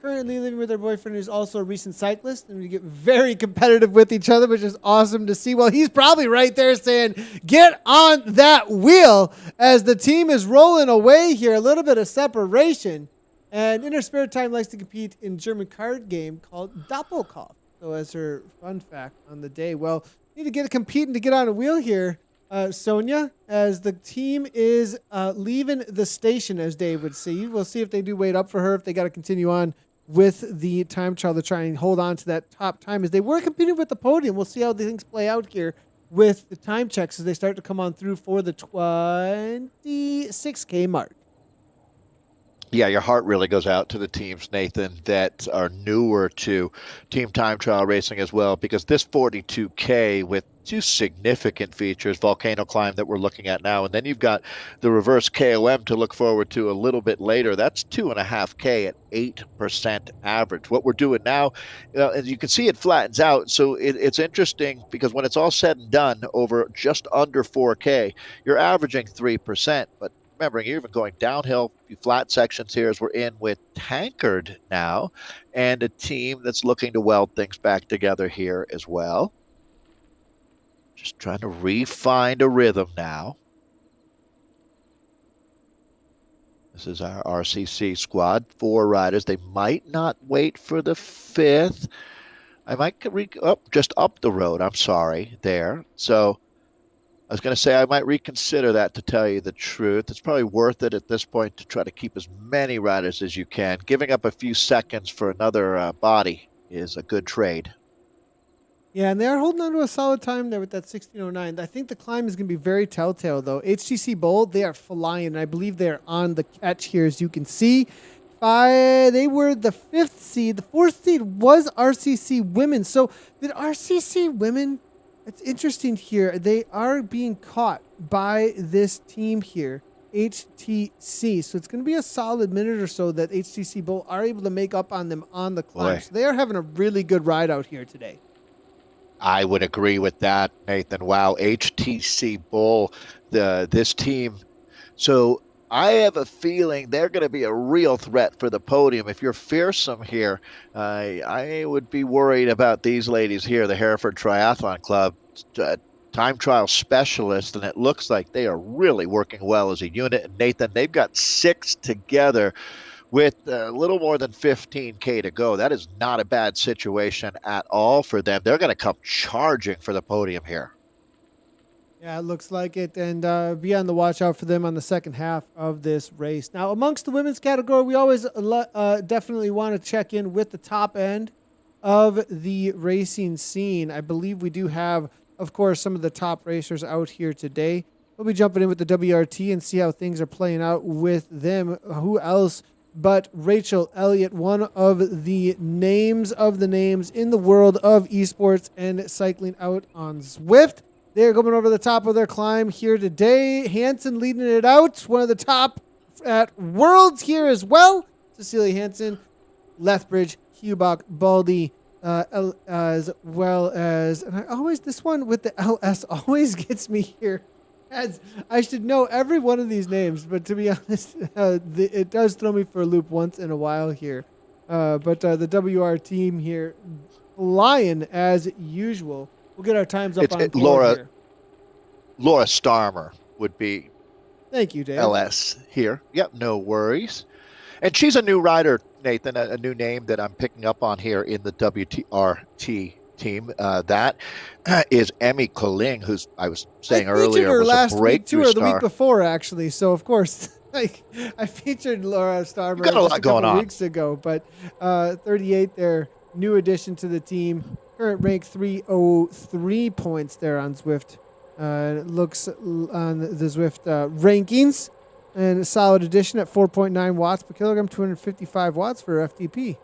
Currently living with her boyfriend, who's also a recent cyclist, and we get very competitive with each other, which is awesome to see. Well, he's probably right there saying, get on that wheel, as the team is rolling away here. A little bit of separation. And in her spare time, likes to compete in German card game called Doppelkopf. So as her fun fact on the day, well, need to get competing to get on a wheel here, Sonia, as the team is leaving the station, as Dave would see. We'll see if they do wait up for her, if they got to continue on with the time trial to try and hold on to that top time, as they were competing with the podium. We'll see how the things play out here with the time checks as they start to come on through for the 26K mark. Yeah, your heart really goes out to the teams, Nathan, that are newer to team time trial racing as well, because this 42K with two significant features, Volcano Climb that we're looking at now, and then you've got the reverse KOM to look forward to a little bit later. That's 2.5K at 8% average. What we're doing now, as you can see, it flattens out. So it's interesting because when it's all said and done over just under 4K, you're averaging 3%, but remembering, you're even going downhill, a few flat sections here as we're in with Tankard now, and a team that's looking to weld things back together here as well. Just trying to refine a rhythm now. This is our RCC squad, 4 riders. They might not wait for the 5th. I might just up the road. I'm sorry there. So I was going to say I might reconsider that, to tell you the truth. It's probably worth it at this point to try to keep as many riders as you can. Giving up a few seconds for another body is a good trade. Yeah, and they are holding on to a solid time there with that 16:09. I think the climb is going to be very telltale, though. HTC Bowl, they are flying, and I believe they're on the catch here, as you can see. They were the 5th seed. The 4th seed was RCC Women. So did RCC Women... It's interesting here. They are being caught by this team here, HTC. So it's going to be a solid minute or so that HTC Bull are able to make up on them on the climb. So they are having a really good ride out here today. I would agree with that, Nathan. Wow, HTC Bull, this team. So I have a feeling they're going to be a real threat for the podium. If you're fearsome here, I would be worried about these ladies here, the Hereford Triathlon Club, time trial specialists, and it looks like they are really working well as a unit. And Nathan, they've got 6 together with a little more than 15K to go. That is not a bad situation at all for them. They're going to come charging for the podium here. Yeah, it looks like it, and be on the watch out for them on the second half of this race. Now, amongst the women's category, we always definitely want to check in with the top end of the racing scene. I believe we do have, of course, some of the top racers out here today. We'll be jumping in with the WRT and see how things are playing out with them. Who else but Rachel Elliott, one of the names in the world of esports and cycling out on Zwift. They're going over the top of their climb here today. Hansen leading it out. One of the top at Worlds here as well. Cecilia Hansen, Lethbridge, Hubach, Baldy, as well as... And I always... This one with the LS always gets me here. As I should know every one of these names, but to be honest, it does throw me for a loop once in a while here. But the WR team here, flying as usual. We'll get our times up on Laura here. Laura Starmer would be. Thank you, Dave. LS here. Yep, no worries. And she's a new rider, Nathan, a new name that I'm picking up on here in the WTRT team. That is Emmy Koling, who's I was saying earlier was last a breakthrough week, star. the week before, actually. So of course, I featured Laura Starmer got a lot going on weeks ago. But 38, their new addition to the team. current rank 303 points there on Zwift. It looks on the Zwift rankings, and a solid addition at 4.9 watts per kilogram, 255 watts for FTP.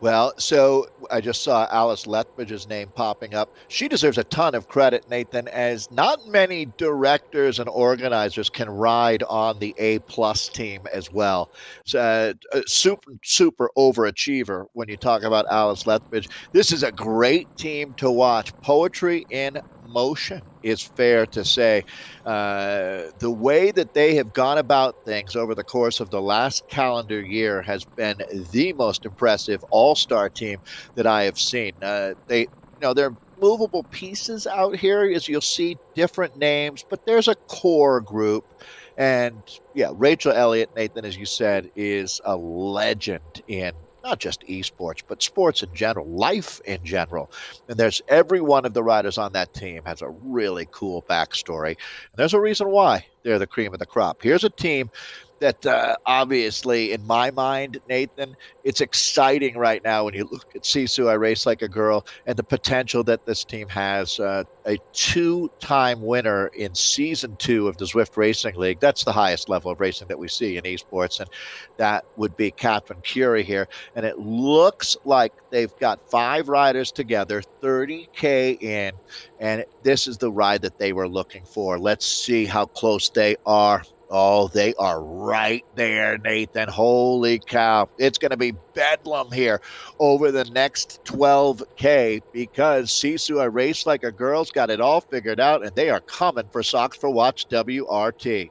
Well, so I just saw Alice Lethbridge's name popping up. She deserves a ton of credit, Nathan, as not many directors and organizers can ride on the A-plus team as well. So, super overachiever when you talk about Alice Lethbridge. This is a great team to watch. Poetry in motion is fair to say. The way that they have gone about things over the course of the last calendar year has been the most impressive all-star team that I have seen. They're movable pieces out here, as you'll see different names, but there's a core group. And yeah, Rachel Elliott, Nathan, as you said, is a legend in not just esports, but sports in general, life in general. And there's every one of the riders on that team has a really cool backstory. And there's a reason why they're the cream of the crop. Here's a team that obviously, in my mind, Nathan, it's exciting right now when you look at Sisu, I Race Like a Girl, and the potential that this team has. A two-time winner in Season 2 of the Zwift Racing League. That's the highest level of racing that we see in esports, and that would be Catherine Curie here. And it looks like they've got 5 riders together, 30K in, and this is the ride that they were looking for. Let's see how close they are. Oh, they are right there, Nathan. Holy cow. It's going to be bedlam here over the next 12K because Sisu, I Race Like a Girl's got it all figured out, and they are coming for Socks for Watch WRT.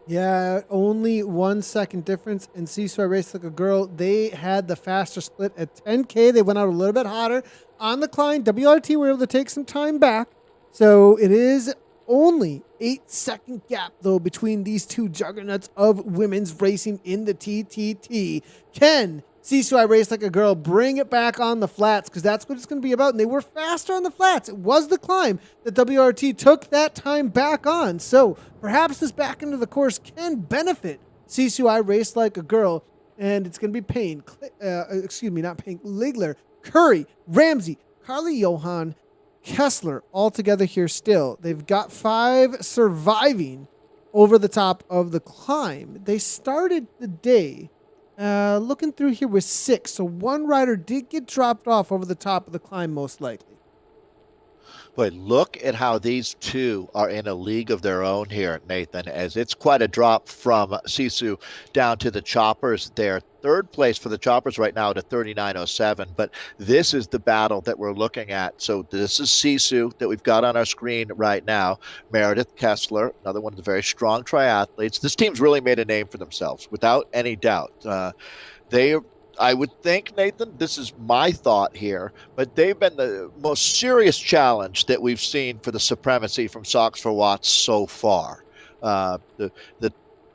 Yeah, only 1 second difference in Sisu, I Race Like a Girl. They had the faster split at 10K. They went out a little bit hotter on the climb. WRT were able to take some time back. So it is only 8-second gap, though, between these two juggernauts of women's racing in the TTT. Can Sisu, I Race Like a Girl bring it back on the flats? Because that's what it's going to be about. And they were faster on the flats. It was the climb that WRT took that time back on. So perhaps this back into the course can benefit Sisu, I Race Like a Girl. And it's going to be Payne, not Payne, Ligler, Curry, Ramsey, Carly Johan, Kessler all together here still. They've got 5 surviving over the top of the climb. They started the day looking through here with 6. So one rider did get dropped off over the top of the climb, most likely. But look at how these two are in a league of their own here, Nathan, as it's quite a drop from Sisu down to the Choppers there. 3rd place for the Choppers right now at 39.07, but this is the battle that we're looking at. So this is Sisu that we've got on our screen right now. Meredith Kessler, another one of the very strong triathletes. This team's really made a name for themselves, without any doubt. I would think, Nathan, this is my thought here, but they've been the most serious challenge that we've seen for the supremacy from Socks for Watts so far.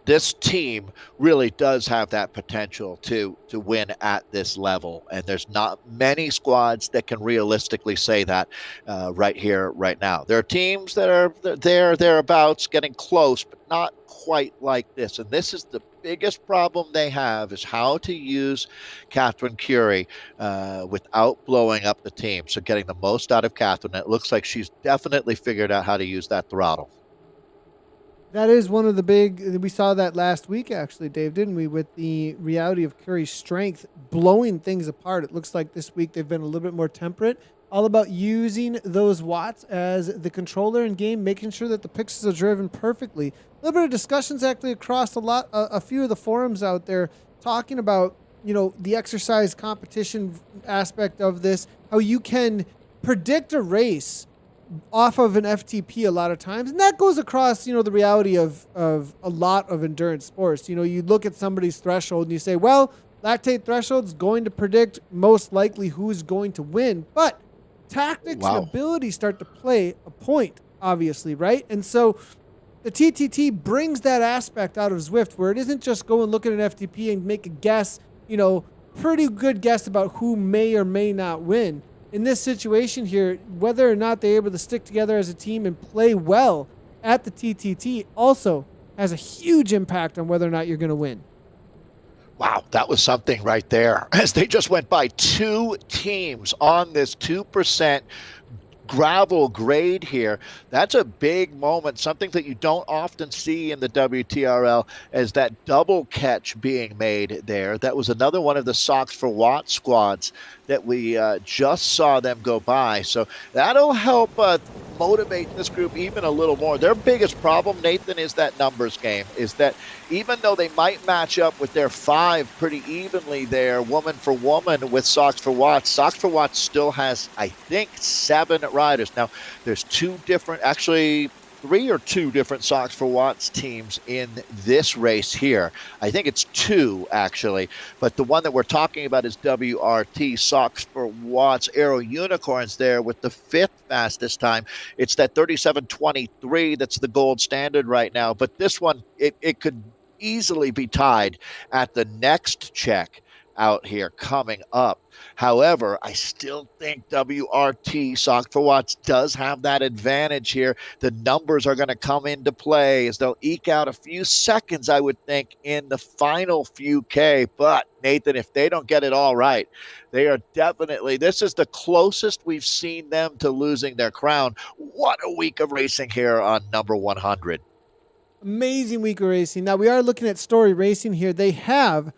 This team really does have that potential to win at this level, and there's not many squads that can realistically say that right here, right now. There are teams that are thereabouts, getting close, but not quite like this. And this is the biggest problem they have, is how to use Catherine Curie without blowing up the team. So getting the most out of Catherine. It looks like she's definitely figured out how to use that throttle. That is one of the big, we saw that last week actually, Dave, didn't we, with the reality of Curry's strength blowing things apart. It looks like this week they've been a little bit more temperate, all about using those watts as the controller in game, making sure that the pixels are driven perfectly. A little bit of discussions actually across a few of the forums out there talking about, the exercise competition aspect of this, how you can predict a race off of an FTP a lot of times. And that goes across, the reality of a lot of endurance sports. You look at somebody's threshold and you say, well, lactate threshold is going to predict most likely who's going to win. But tactics and ability start to play a point, obviously, right? And so the TTT brings that aspect out of Zwift, where it isn't just go and look at an FTP and make a guess, pretty good guess about who may or may not win. In this situation here, whether or not they're able to stick together as a team and play well at the TTT also has a huge impact on whether or not you're going to win. Wow, that was something right there. As they just went by two teams on this 2% gravel grade here. That's a big moment, something that you don't often see in the WTRL, as that double catch being made there. That was another one of the Sox for Watt squads that we just saw them go by. So that'll help motivate this group even a little more. Their biggest problem, Nathan, is that numbers game, is that even though they might match up with their five pretty evenly there, woman for woman with Sox for Watts still has, I think, 7 riders. Now, there's three or two different Sox for Watts teams in this race here. I think it's 2, actually. But the one that we're talking about is WRT, Sox for Watts Aero Unicorns there with the 5th fastest time. It's that 37:23 that's the gold standard right now. But this one, it could easily be tied at the next check out here coming up. However, I still think WRT, Sock for Watts, does have that advantage here. The numbers are going to come into play as they'll eke out a few seconds, I would think, in the final few K. But, Nathan, if they don't get it all right, they are definitely, this is the closest we've seen them to losing their crown. What a week of racing here on number 100. Amazing week of racing. Now, we are looking at Story Racing here. They have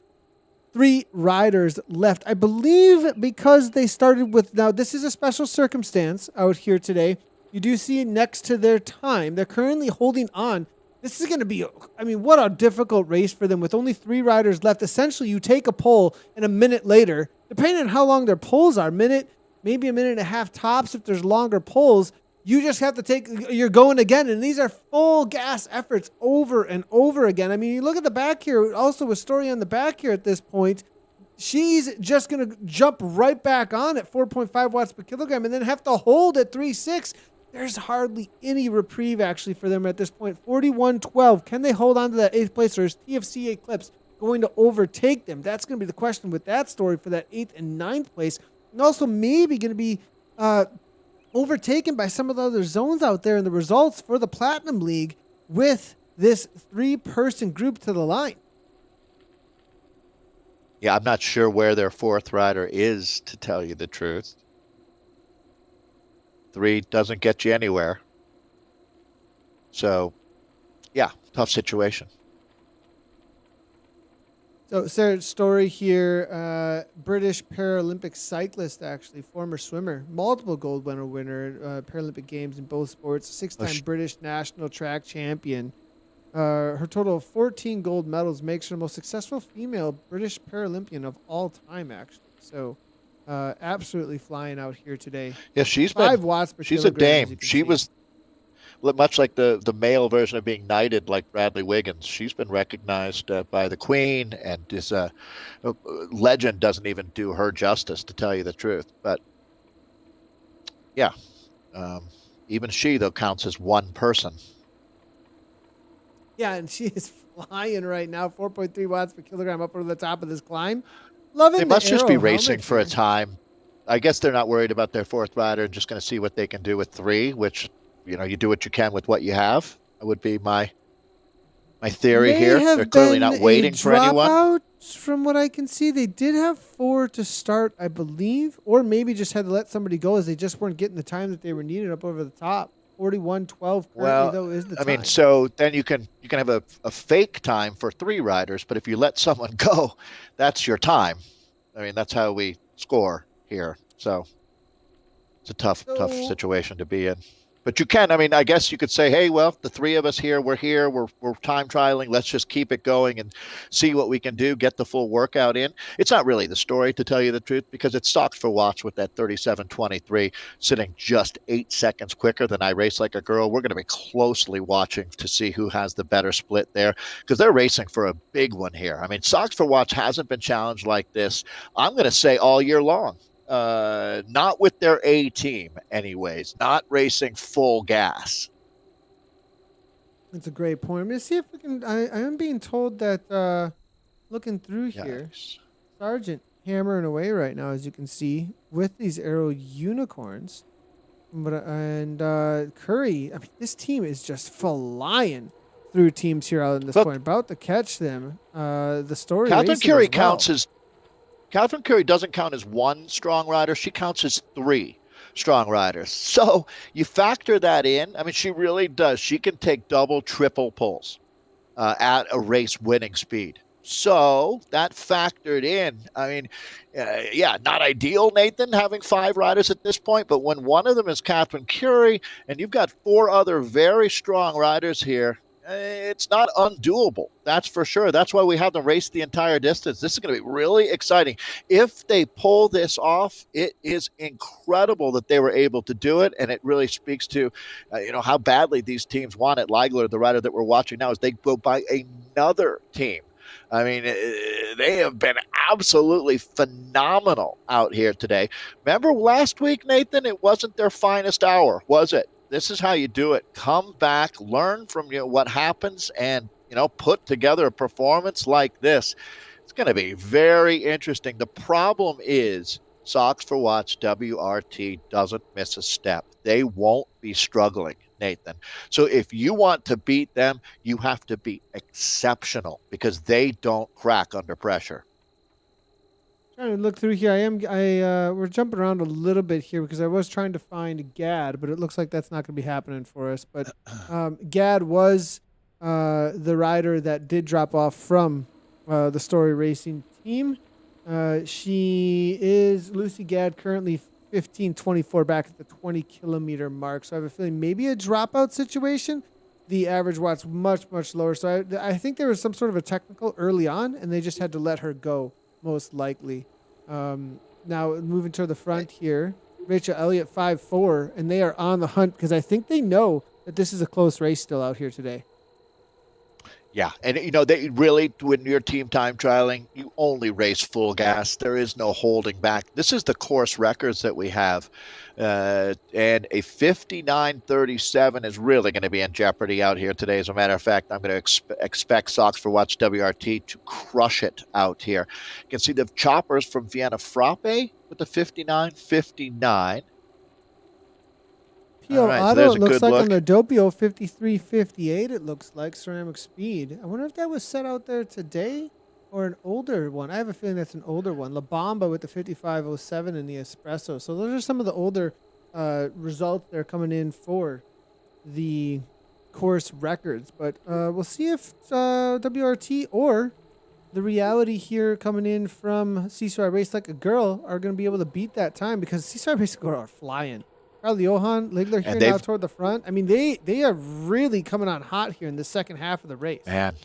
3 riders left, I believe, because they started with, now this is a special circumstance out here today. You do see next to their time, they're currently holding on. This is going to be, I mean, what a difficult race for them with only 3 riders left. Essentially, you take a poll and a minute later, depending on how long their polls are, maybe a minute and a half tops if there's longer polls, you just have to you're going again. And these are full gas efforts over and over again. I mean, you look at the back here, also a Story on the back here at this point. She's just going to jump right back on at 4.5 watts per kilogram and then have to hold at 3.6. There's hardly any reprieve actually for them at this point. 41.12. Can they hold on to that 8th place, or is TFC Eclipse going to overtake them? That's going to be the question with that Story for that 8th and 9th place. And also maybe going to be overtaken by some of the other zones out there in the results for the Platinum League with this 3-person group to the line. Yeah, I'm not sure where their 4th rider is, to tell you the truth. 3 doesn't get you anywhere. So, yeah, tough situation. So, Sarah's Story here, British Paralympic cyclist, actually, former swimmer, multiple gold medal winner, Paralympic Games in both sports, 6-time British national track champion. Her total of 14 gold medals makes her the most successful female British Paralympian of all time, actually. So, absolutely flying out here today. Yeah, 5 watts per she's a kilogram. dame. She was much like the male version of being knighted, like Bradley Wiggins. She's been recognized by the Queen, and is a legend. Doesn't even do her justice, to tell you the truth. But yeah, even she, though, counts as one person. Yeah, and she is flying right now, 4.3 watts per kilogram up over the top of this climb. Loving They the must just be Aero racing helmet for a here. time. I guess they're not worried about their 4th rider, just going to see what they can do with 3, which, you do what you can with what you have. That would be my theory here. They're clearly not waiting for anyone. Out, from what I can see, they did have 4 to start, I believe, or maybe just had to let somebody go as they just weren't getting the time that they were needed up over the top. 41.12 currently, though, is the time. I mean, so then you can have a fake time for 3 riders, but if you let someone go, that's your time. I mean, that's how we score here. So it's a tough situation to be in. But you can, I mean, I guess you could say, hey, well, the 3 of us here, we're time trialing. Let's just keep it going and see what we can do, get the full workout in. It's not really the story, to tell you the truth, because it's Sox for Watts with that 37:23 sitting just 8 seconds quicker than I Race Like a Girl. We're going to be closely watching to see who has the better split there, because they're racing for a big one here. I mean, Sox for Watts hasn't been challenged like this, I'm going to say, all year long. Not with their A team, anyways. Not racing full gas. That's a great point. I'm going to see if we can. I am being told that looking through here, Sargent hammering away right now, as you can see, with these Aero Unicorns. And Curry, I mean, this team is just flying. through teams here out in this But point. About to catch them. The story Catherine racing Curie as well. counts as Catherine Curie doesn't count as one strong rider. She counts as three strong riders. So you factor that in. I mean, she really does. She can take double, triple pulls at a race winning speed. So that factored in. I mean, yeah, not ideal, Nathan, having five riders at this point. But when one of them is Catherine Curie and you've got four other very strong riders here, it's not undoable. That's for sure. That's why we have them race the entire distance. This is going to be really exciting. If they pull this off, it is incredible that they were able to do it, and it really speaks to, how badly these teams want it. Leigler, the rider that we're watching now, as they go by another team. I mean, they have been absolutely phenomenal out here today. Remember last week, Nathan? It wasn't their finest hour, was it? This is how you do it. Come back, learn from what happens, and put together a performance like this. It's going to be very interesting. The problem is Socks for Watch WRT doesn't miss a step. They won't be struggling, Nathan. So if you want to beat them, you have to be exceptional because they don't crack under pressure. Trying to look through here. We're jumping around a little bit here because I was trying to find Gad, but it looks like that's not going to be happening for us. But Gad was the rider that did drop off from the Story Racing team. She is Lucy Gad, currently 15:24 back at the 20-kilometer mark. So I have a feeling maybe a dropout situation. The average watt's much, much lower. So I think there was some sort of a technical early on, and they just had to let her go. Most likely. Now moving to the front here, Rachel Elliott 5-4, and they are on the hunt because I think they know that this is a close race still out here today. Yeah, and they really, when you're team time trialing, you only race full gas. There is no holding back. This is the course records that we have, and a 59:37 is really going to be in jeopardy out here today. As a matter of fact, I'm going to expect Socks for Watch WRT to crush it out here. You can see the choppers from Vienna Frappe with the 59:59. Pio Right, Auto, it looks like look. on the Doppio 53:58, it looks like ceramic speed. I wonder if that was set out there today or an older one. I have a feeling that's an older one. La Bamba with the 55:07 in the Espresso. So those are some of the older results that are coming in for the course records. But we'll see if WRT or the reality here coming in from Seesaw Race Like a Girl are going to be able to beat that time because Seesaw Race Like a Girl are flying. Carl Johan, Leigler here now toward the front. I mean, they are really coming on hot here in the second half of the race. Man,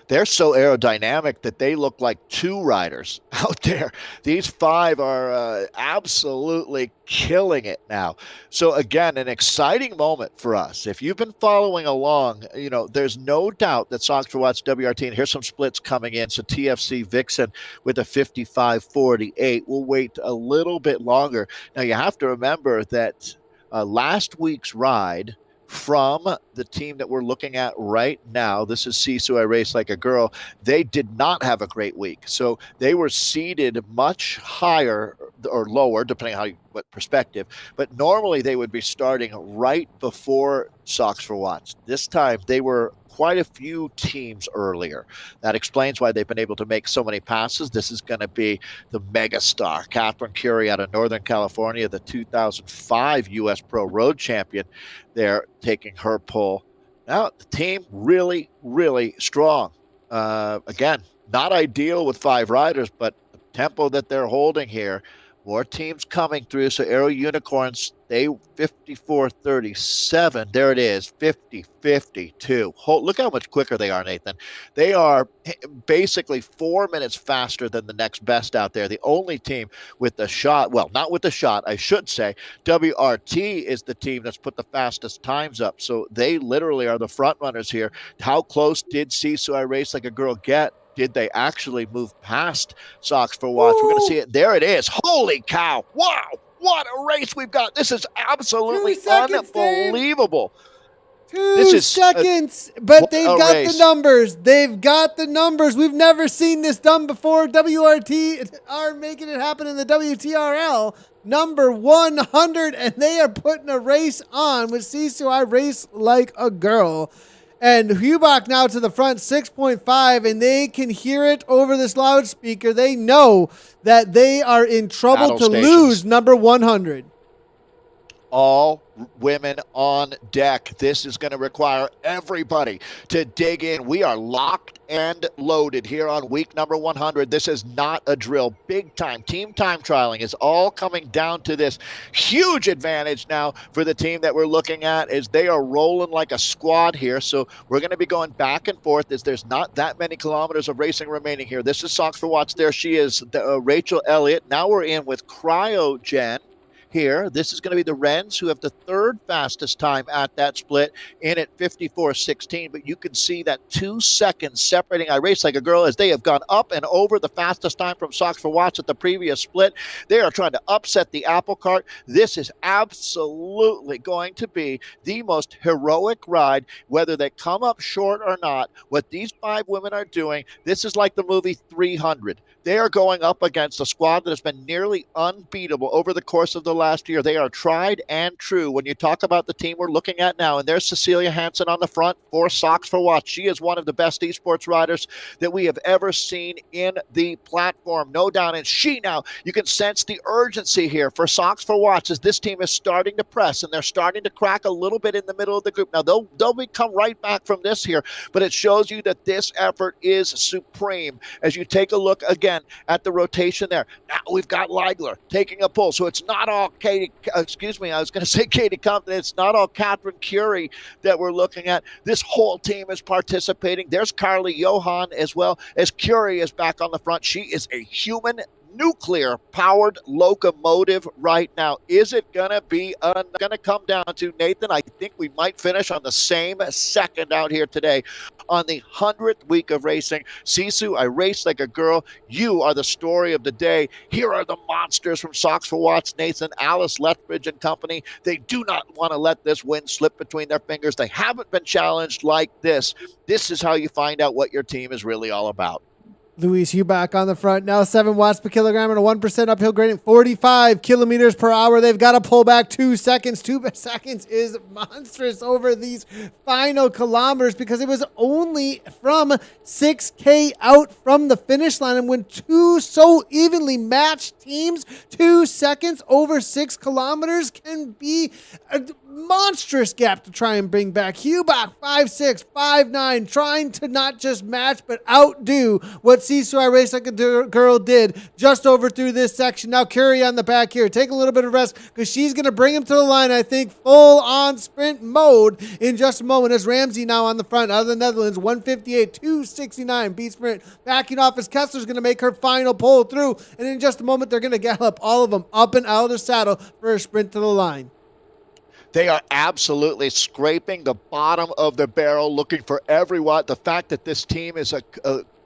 they're so aerodynamic that they look like two riders out there. These five are absolutely killing it now. So again, an exciting moment for us. If you've been following along, there's no doubt that Socks for Watch WRT, and here's some splits coming in. So TFC Vixen with a 55:48. We'll wait a little bit longer. Now you have to remember that last week's ride from the team that we're looking at right now, this is Sisu I Race Like a Girl, they did not have a great week. So they were seeded much higher or lower, depending on what perspective. But normally they would be starting right before Socks for Watch. This time they were quite a few teams earlier. That explains why they've been able to make so many passes. This is going to be the megastar, Catherine Curie out of Northern California, the 2005 U.S. Pro Road Champion. They're taking her pull. Now, the team really, really strong. Again, not ideal with five riders, but the tempo that they're holding here, more teams coming through. So Aero Unicorns, they 54:37. There it is, 50:52. Look how much quicker they are, Nathan. They are basically 4 minutes faster than the next best out there. The only team with the shot, well, not with the shot, I should say. WRT is the team that's put the fastest times up. So they literally are the front runners here. How close did Sisu I Race Like a Girl get? Did they actually move past Socks for Watch? We're going to see it. There it is. Holy cow. Wow. What a race we've got. This is absolutely unbelievable. Two seconds, but they've got the numbers. They've got the numbers. We've never seen this done before. WRT are making it happen in the WTRL. Number 100, and they are putting a race on with Sisu I Race Like a Girl. And Hubach now to the front, 6.5, and they can hear it over this loudspeaker. They know that they are in trouble Battle to stations. lose number 100. All women on deck. This is going to require everybody to dig in. We are locked and loaded here on week number 100. This is not a drill. Big time. Team time trialing is all coming down to this. Huge advantage now for the team that we're looking at as they are rolling like a squad here. So we're going to be going back and forth as there's not that many kilometers of racing remaining here. This is Socks for Watts. There she is, Rachel Elliott. Now we're in with Cryogen. Here, this is going to be the Wrens, who have the third fastest time at that split, in at 54.16. But you can see that 2 seconds separating I Race Like a Girl as they have gone up and over the fastest time from Socks for Watts at the previous split. They are trying to upset the apple cart. This is absolutely going to be the most heroic ride, whether they come up short or not. What these 5 women are doing, this is like the movie 300. They are going up against a squad that has been nearly unbeatable over the course of the last year. They are tried and true. When you talk about the team we're looking at now, and there's Cecilia Hansen on the front for Socks for Watts. She is one of the best esports riders that we have ever seen in the platform. No doubt. And she now, you can sense the urgency here for Socks for Watts as this team is starting to press and they're starting to crack a little bit in the middle of the group. Now, they'll come right back from this here, but it shows you that this effort is supreme as you take a look again at the rotation there. Now we've got Leigler taking a pull. So it's not all Katie Compton. It's not all Catherine Curie that we're looking at. This whole team is participating. There's Carly Johan as well as Curie is back on the front. She is a human nuclear powered locomotive right now. Is it gonna come down to, Nathan? I think we might finish on the same second out here today on the 100th week of racing. Sisu, I Race Like a Girl. You are the story of the day. Here are the monsters from Socks for Watts, Nathan, Alice Lethbridge and company. They do not want to let this win slip between their fingers. They haven't been challenged like this. This is how you find out what your team is really all about. Louise Hubach on the front, now 7 watts per kilogram and a 1% uphill gradient, 45 kilometers per hour. They've got to pull back 2 seconds. 2 seconds is monstrous over these final kilometers because it was only from 6K out from the finish line. And when 2 so evenly matched teams, 2 seconds over 6 kilometers can be a monstrous gap to try and bring back. Hubach 5'6", 5'9", trying to not just match but outdo what Sisu I Race Like a Girl did just over through this section. Now Curie on the back here. Take a little bit of rest because she's going to bring him to the line, I think, full on sprint mode in just a moment. As Ramsey now on the front out of the Netherlands, 158, 269 beat sprint. Backing off as Kessler's going to make her final pull through. And in just a moment, they're going to gallop all of them up and out of the saddle for a sprint to the line. They are absolutely scraping the bottom of the barrel, looking for every watt. The fact that this team is a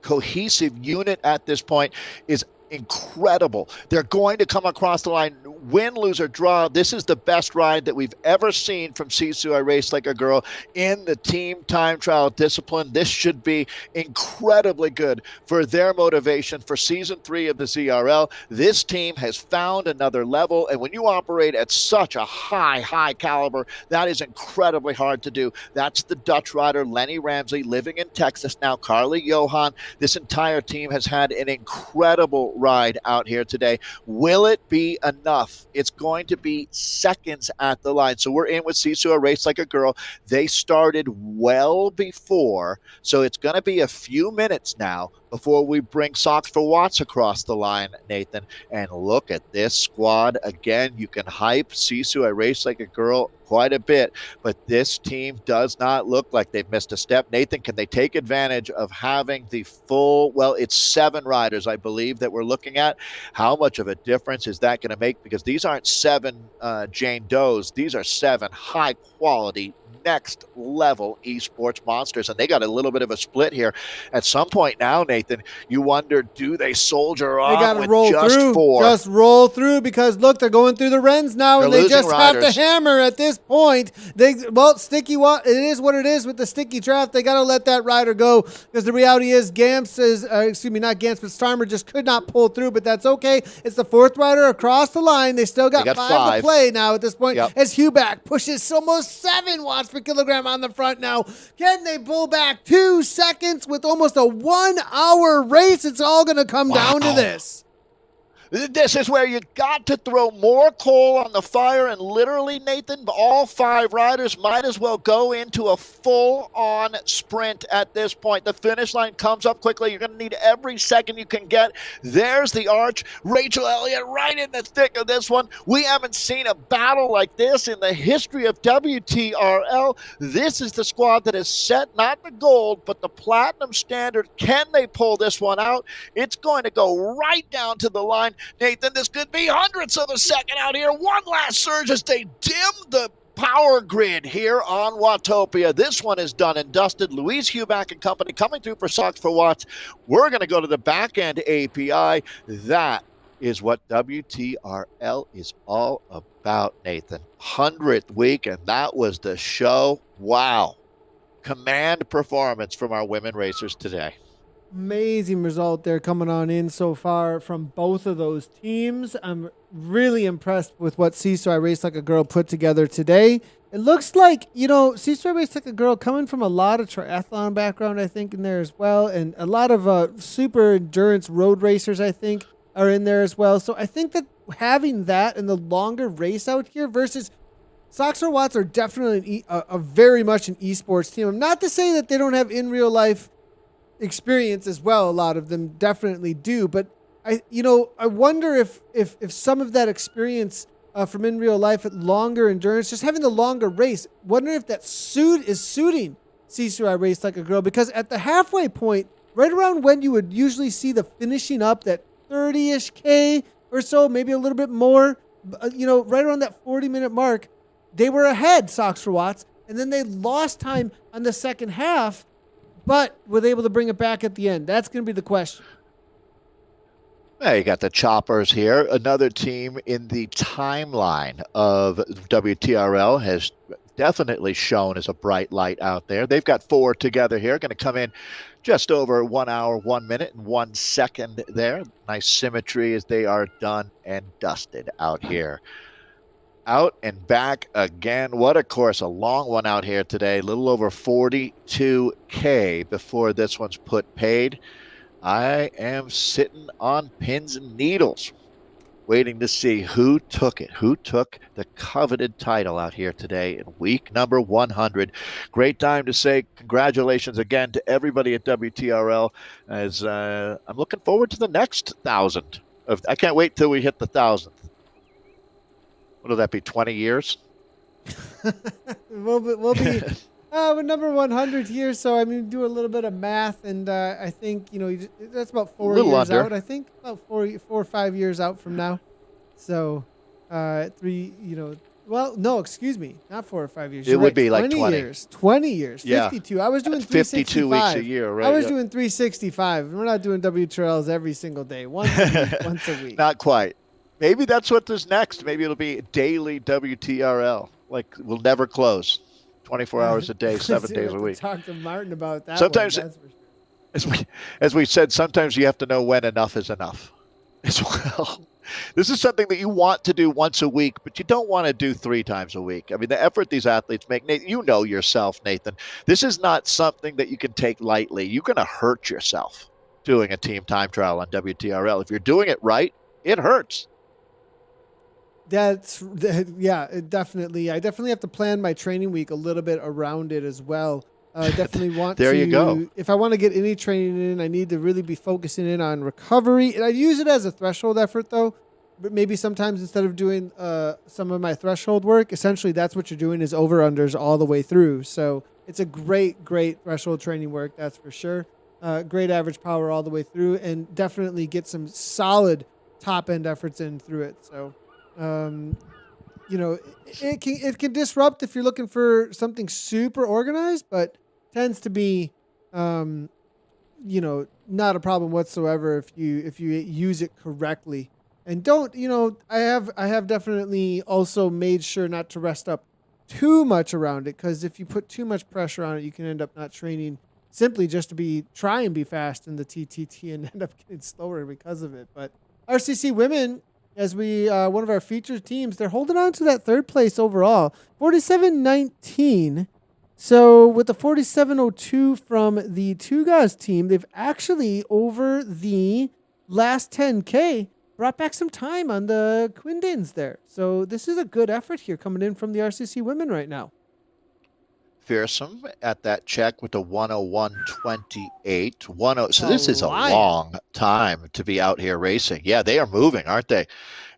cohesive unit at this point is incredible. They're going to come across the line, win, lose, or draw. This is the best ride that we've ever seen from Sisu I Race Like a Girl in the team time trial discipline. This should be incredibly good for their motivation for season 3 of the ZRL. This team has found another level, and when you operate at such a high caliber, that is incredibly hard to do. That's the Dutch rider Lenny Ramsey living in Texas now, Carly Johan. This entire team has had an incredible ride out here today. Will it be enough? It's going to be seconds at the line. So we're in with Sisu I Race Like a Girl. They started well before, so it's going to be a few minutes now before we bring Socks for Watts across the line, Nathan. And look at this squad. Again, you can hype Sisu I Race Like a Girl quite a bit, but this team does not look like they've missed a step. Nathan, can they take advantage of having the full, well, it's 7 riders, I believe, that we're looking at? How much of a difference is that going to make? Because these aren't 7 Jane Does. These are 7 high-quality, next-level esports monsters, and they got a little bit of a split here. At some point now, Nathan, you wonder, do they soldier on? They got to roll just through. 4? Just roll through because, look, they're going through the Wrens now, and they just have to hammer at this point. Sticky, it is what it is with the sticky draft. They got to let that rider go because the reality is not Gamps, but Starmer just could not pull through, but that's okay. It's the 4th rider across the line. They still got 5 to play now at this point. Yep. As Hubach pushes almost 7 watts watts per kilogram on the front now. Can they pull back 2 seconds with almost a 1 hour race? It's all going to come down to this. This is where you got to throw more coal on the fire, and literally, Nathan, all 5 riders might as well go into a full-on sprint at this point. The finish line comes up quickly. You're going to need every second you can get. There's the arch. Rachel Elliott right in the thick of this one. We haven't seen a battle like this in the history of WTRL. This is the squad that has set not the gold, but the platinum standard. Can they pull this one out? It's going to go right down to the line. Nathan, this could be hundredths of a second out here. One last surge as they dim the power grid here on Watopia. This one is done and dusted. Louise Huback and company coming through for Sox for Watts. We're going to go to the back end API. That is what WTRL is all about, Nathan. 100th week, and that was the show. Wow. Command performance from our women racers today. Amazing result there coming on in so far from both of those teams. I'm really impressed with what Seesaw Race Like a Girl put together today. It looks like, Seesaw Race Like a Girl coming from a lot of triathlon background, I think, in there as well. And a lot of super endurance road racers, I think, are in there as well. So I think that having that and the longer race out here versus Sox or Watts are definitely a very much an esports team. I'm not to say that they don't have in real life experience as well. A lot of them definitely do, but I wonder if some of that experience from in real life at longer endurance, just having the longer race, wonder if that is suiting Seesaw Race Like a Girl, because at the halfway point, right around when you would usually see the finishing up, that 30-ish K or so, maybe a little bit more, right around that 40-minute mark, they were ahead, Sox for Watts, and then they lost time on the second half, but were they able to bring it back at the end? That's going to be the question. You got the Choppers here. Another team in the timeline of WTRL has definitely shown as a bright light out there. They've got 4 together here. Going to come in just over 1 hour, 1 minute, and 1 second there. Nice symmetry as they are done and dusted out here. Out and back again. What a course. A long one out here today. A little over 42K before this one's put paid. I am sitting on pins and needles waiting to see who took it, who took the coveted title out here today in week number 100. Great time to say congratulations again to everybody at WTRL, as I'm looking forward to the next 1,000. I can't wait till we hit the 1,000th. What will that be, 20 years? we'll be we're number 100 here, so I mean, do a little bit of math, and I think that's about 4 years out. I think about 4 or 5 years out from now. So 3, well, no, excuse me, not 4 or 5 years. It would be like 20 years. 20 years. Yeah. 52. I was doing 52 weeks a year, right? I was doing 365. We're not doing WTRLs every single day. Once a week. Not quite. Maybe that's what is next. Maybe it'll be daily WTRL. Like, we'll never close. 24 hours a day, 7 days a week. Talk to Martin about that. Sometimes, sure. as we said, sometimes you have to know when enough is enough as well. This is something that you want to do once a week, but you don't want to do 3 times a week. I mean, the effort these athletes make, Nathan, you know yourself, Nathan, this is not something that you can take lightly. You're going to hurt yourself doing a team time trial on WTRL. If you're doing it right, it hurts. Definitely. I definitely have to plan my training week a little bit around it as well. Definitely want there you go. If I want to get any training in, I need to really be focusing in on recovery. And I use it as a threshold effort, though. But maybe sometimes instead of doing some of my threshold work, essentially that's what you're doing is over-unders all the way through. So it's a great threshold training work, that's for sure. Great average power all the way through, and definitely get some solid top-end efforts in through it. So... it can disrupt if you're looking for something super organized, but tends to be, not a problem whatsoever if you use it correctly. And don't, I have definitely also made sure not to rest up too much around it, because if you put too much pressure on it, you can end up not training simply just to try and be fast in the TTT and end up getting slower because of it. But RCC women, as one of our featured teams, they're holding on to that 3rd place overall. 47-19 So with the 4702 from the Two Guys team, they've actually, over the last 10K, brought back some time on the Quindins there. So this is a good effort here coming in from the RCC women right now. Fearsome at that check with the 101.28. 10. So A this is a lion. long time to be out here racing. Yeah, they are moving, aren't they?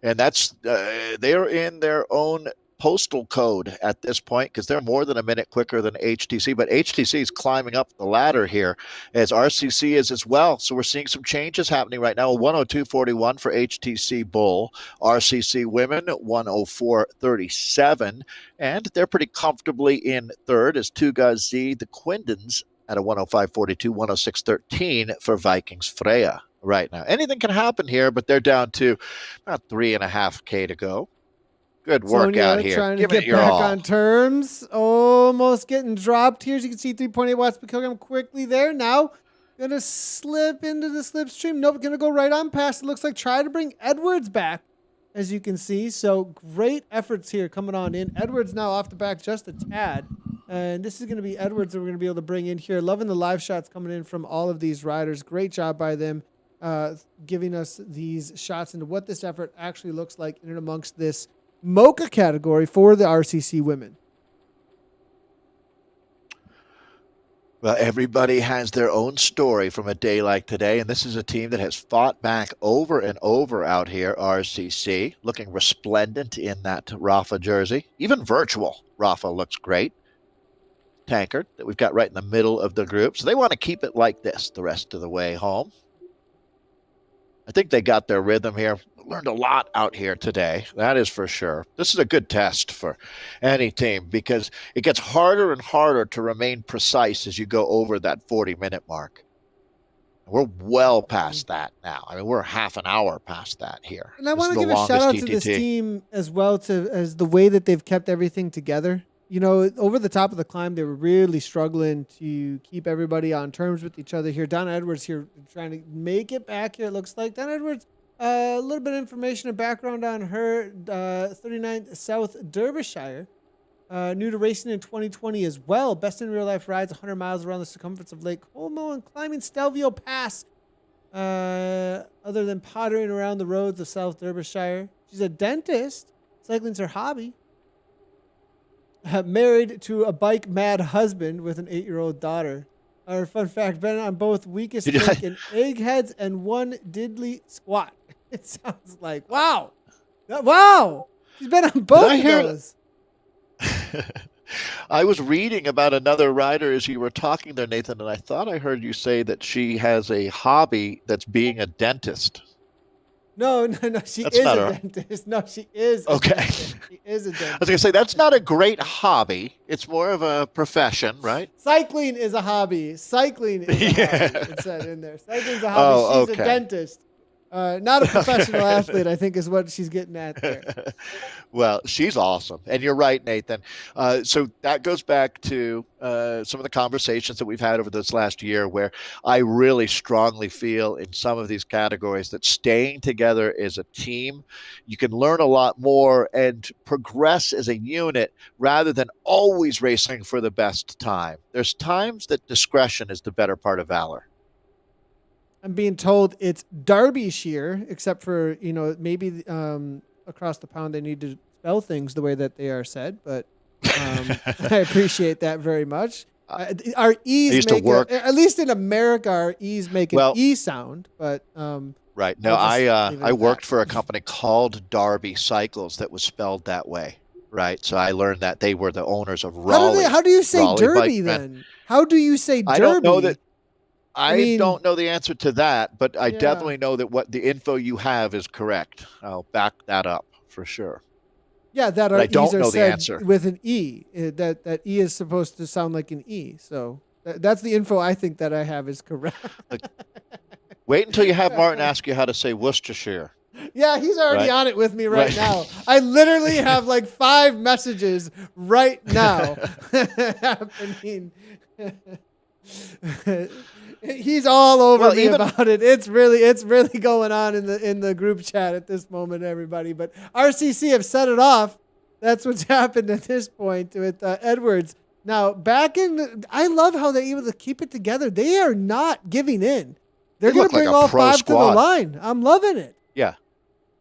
And that's they're in their own postal code at this point because they're more than a minute quicker than HTC. But HTC is climbing up the ladder here as RCC is as well. So we're seeing some changes happening right now. 102.41 for HTC Bull, RCC Women 104.37, and they're pretty comfortably in third as Two Guys Z, the Quindins at a 105.42, 106.13 for Vikings Freya right now. Anything can happen here, but they're down to about 3.5K to go. Good work Sonia out here. trying to Give get it your back all. on terms. Almost getting dropped here. As you can see, 3.8 watts per kilogram quickly there. Now, going to slip into the slipstream. Nope, going to go right on past. It looks like try to bring Edwards back, as you can see. So great efforts here coming on in. Edwards now off the back just a tad. And this is going to be Edwards that we're going to be able to bring in here. Loving the live shots coming in from all of these riders. Great job by them giving us these shots into what this effort actually looks like in and amongst this Mocha category for the RCC women. Well, everybody has their own story from a day like today, and this is a team that has fought back over and over out here, RCC, looking resplendent in that Rafa jersey. Even virtual Rafa looks great. Tankard that we've got right in the middle of the group. So they want to keep it like this the rest of the way home. I think they got their rhythm here. Learned a lot out here today. That is for sure. This is a good test for any team because it gets harder and harder to remain precise as you go over that 40-minute mark. We're well past that now. I mean, we're half an hour past that here. And I want to give a shout out to this team as well as the way that they've kept everything together. You know, over the top of the climb, they were really struggling to keep everybody on terms with each other here. Donna Edwards here trying to make it back here, it looks like. Donna Edwards, a little bit of information and background on her, 39th South Derbyshire. New to racing in 2020 as well. Best in real life rides 100 miles around the circumference of Lake Como and climbing Stelvio Pass. Other than pottering around the roads of South Derbyshire. She's a dentist. Cycling's her hobby. Married to a bike-mad husband with an 8-year-old daughter. Our fun fact, been on both weakest link and eggheads and one diddly squat. It sounds like, wow. Wow. She's been on both of those. I was reading about another rider as you were talking there, Nathan, and I thought I heard you say that she has a hobby that's being a dentist. No, she is a dentist. No, she is. Okay. She is a dentist. I was going to say, that's not a great hobby. It's more of a profession, right? Cycling is a hobby. Cycling is a hobby. It said in there. Cycling's a hobby. She's a dentist. Not a professional athlete, I think is what she's getting at there. Well, she's awesome. And you're right, Nathan. So that goes back to some of the conversations that we've had over this last year where I really strongly feel in some of these categories that staying together as a team, you can learn a lot more and progress as a unit rather than always racing for the best time. There's times that discretion is the better part of valor. I'm being told it's Derbyshire, except for, maybe across the pond they need to spell things the way that they are said, but I appreciate that very much. Our E's make at least in America, our E's make an E sound, but right. No, I worked for a company called Derby Cycles that was spelled that way. Right. So I learned that they were the owners of Raleigh. How do you say Raleigh Derby then? How do you say Derby? I don't know that. I don't know the answer to that, but I definitely know that what the info you have is correct. I'll back that up for sure. Yeah, that I don't know the answer with an E. That E is supposed to sound like an E. So that's the info I think that I have is correct. Wait until you have Martin ask you how to say Worcestershire. Yeah, he's already on it with me right now. I literally have like 5 messages right now happening. He's all over me about it. It's really going on in the group chat at this moment, everybody. But RCC have set it off. That's what's happened at this point with Edwards Now, I love how they're able to keep it together. They are not giving in. They're They going look to like bring a all pro 5 to the squad. line. I'm loving it. Yeah.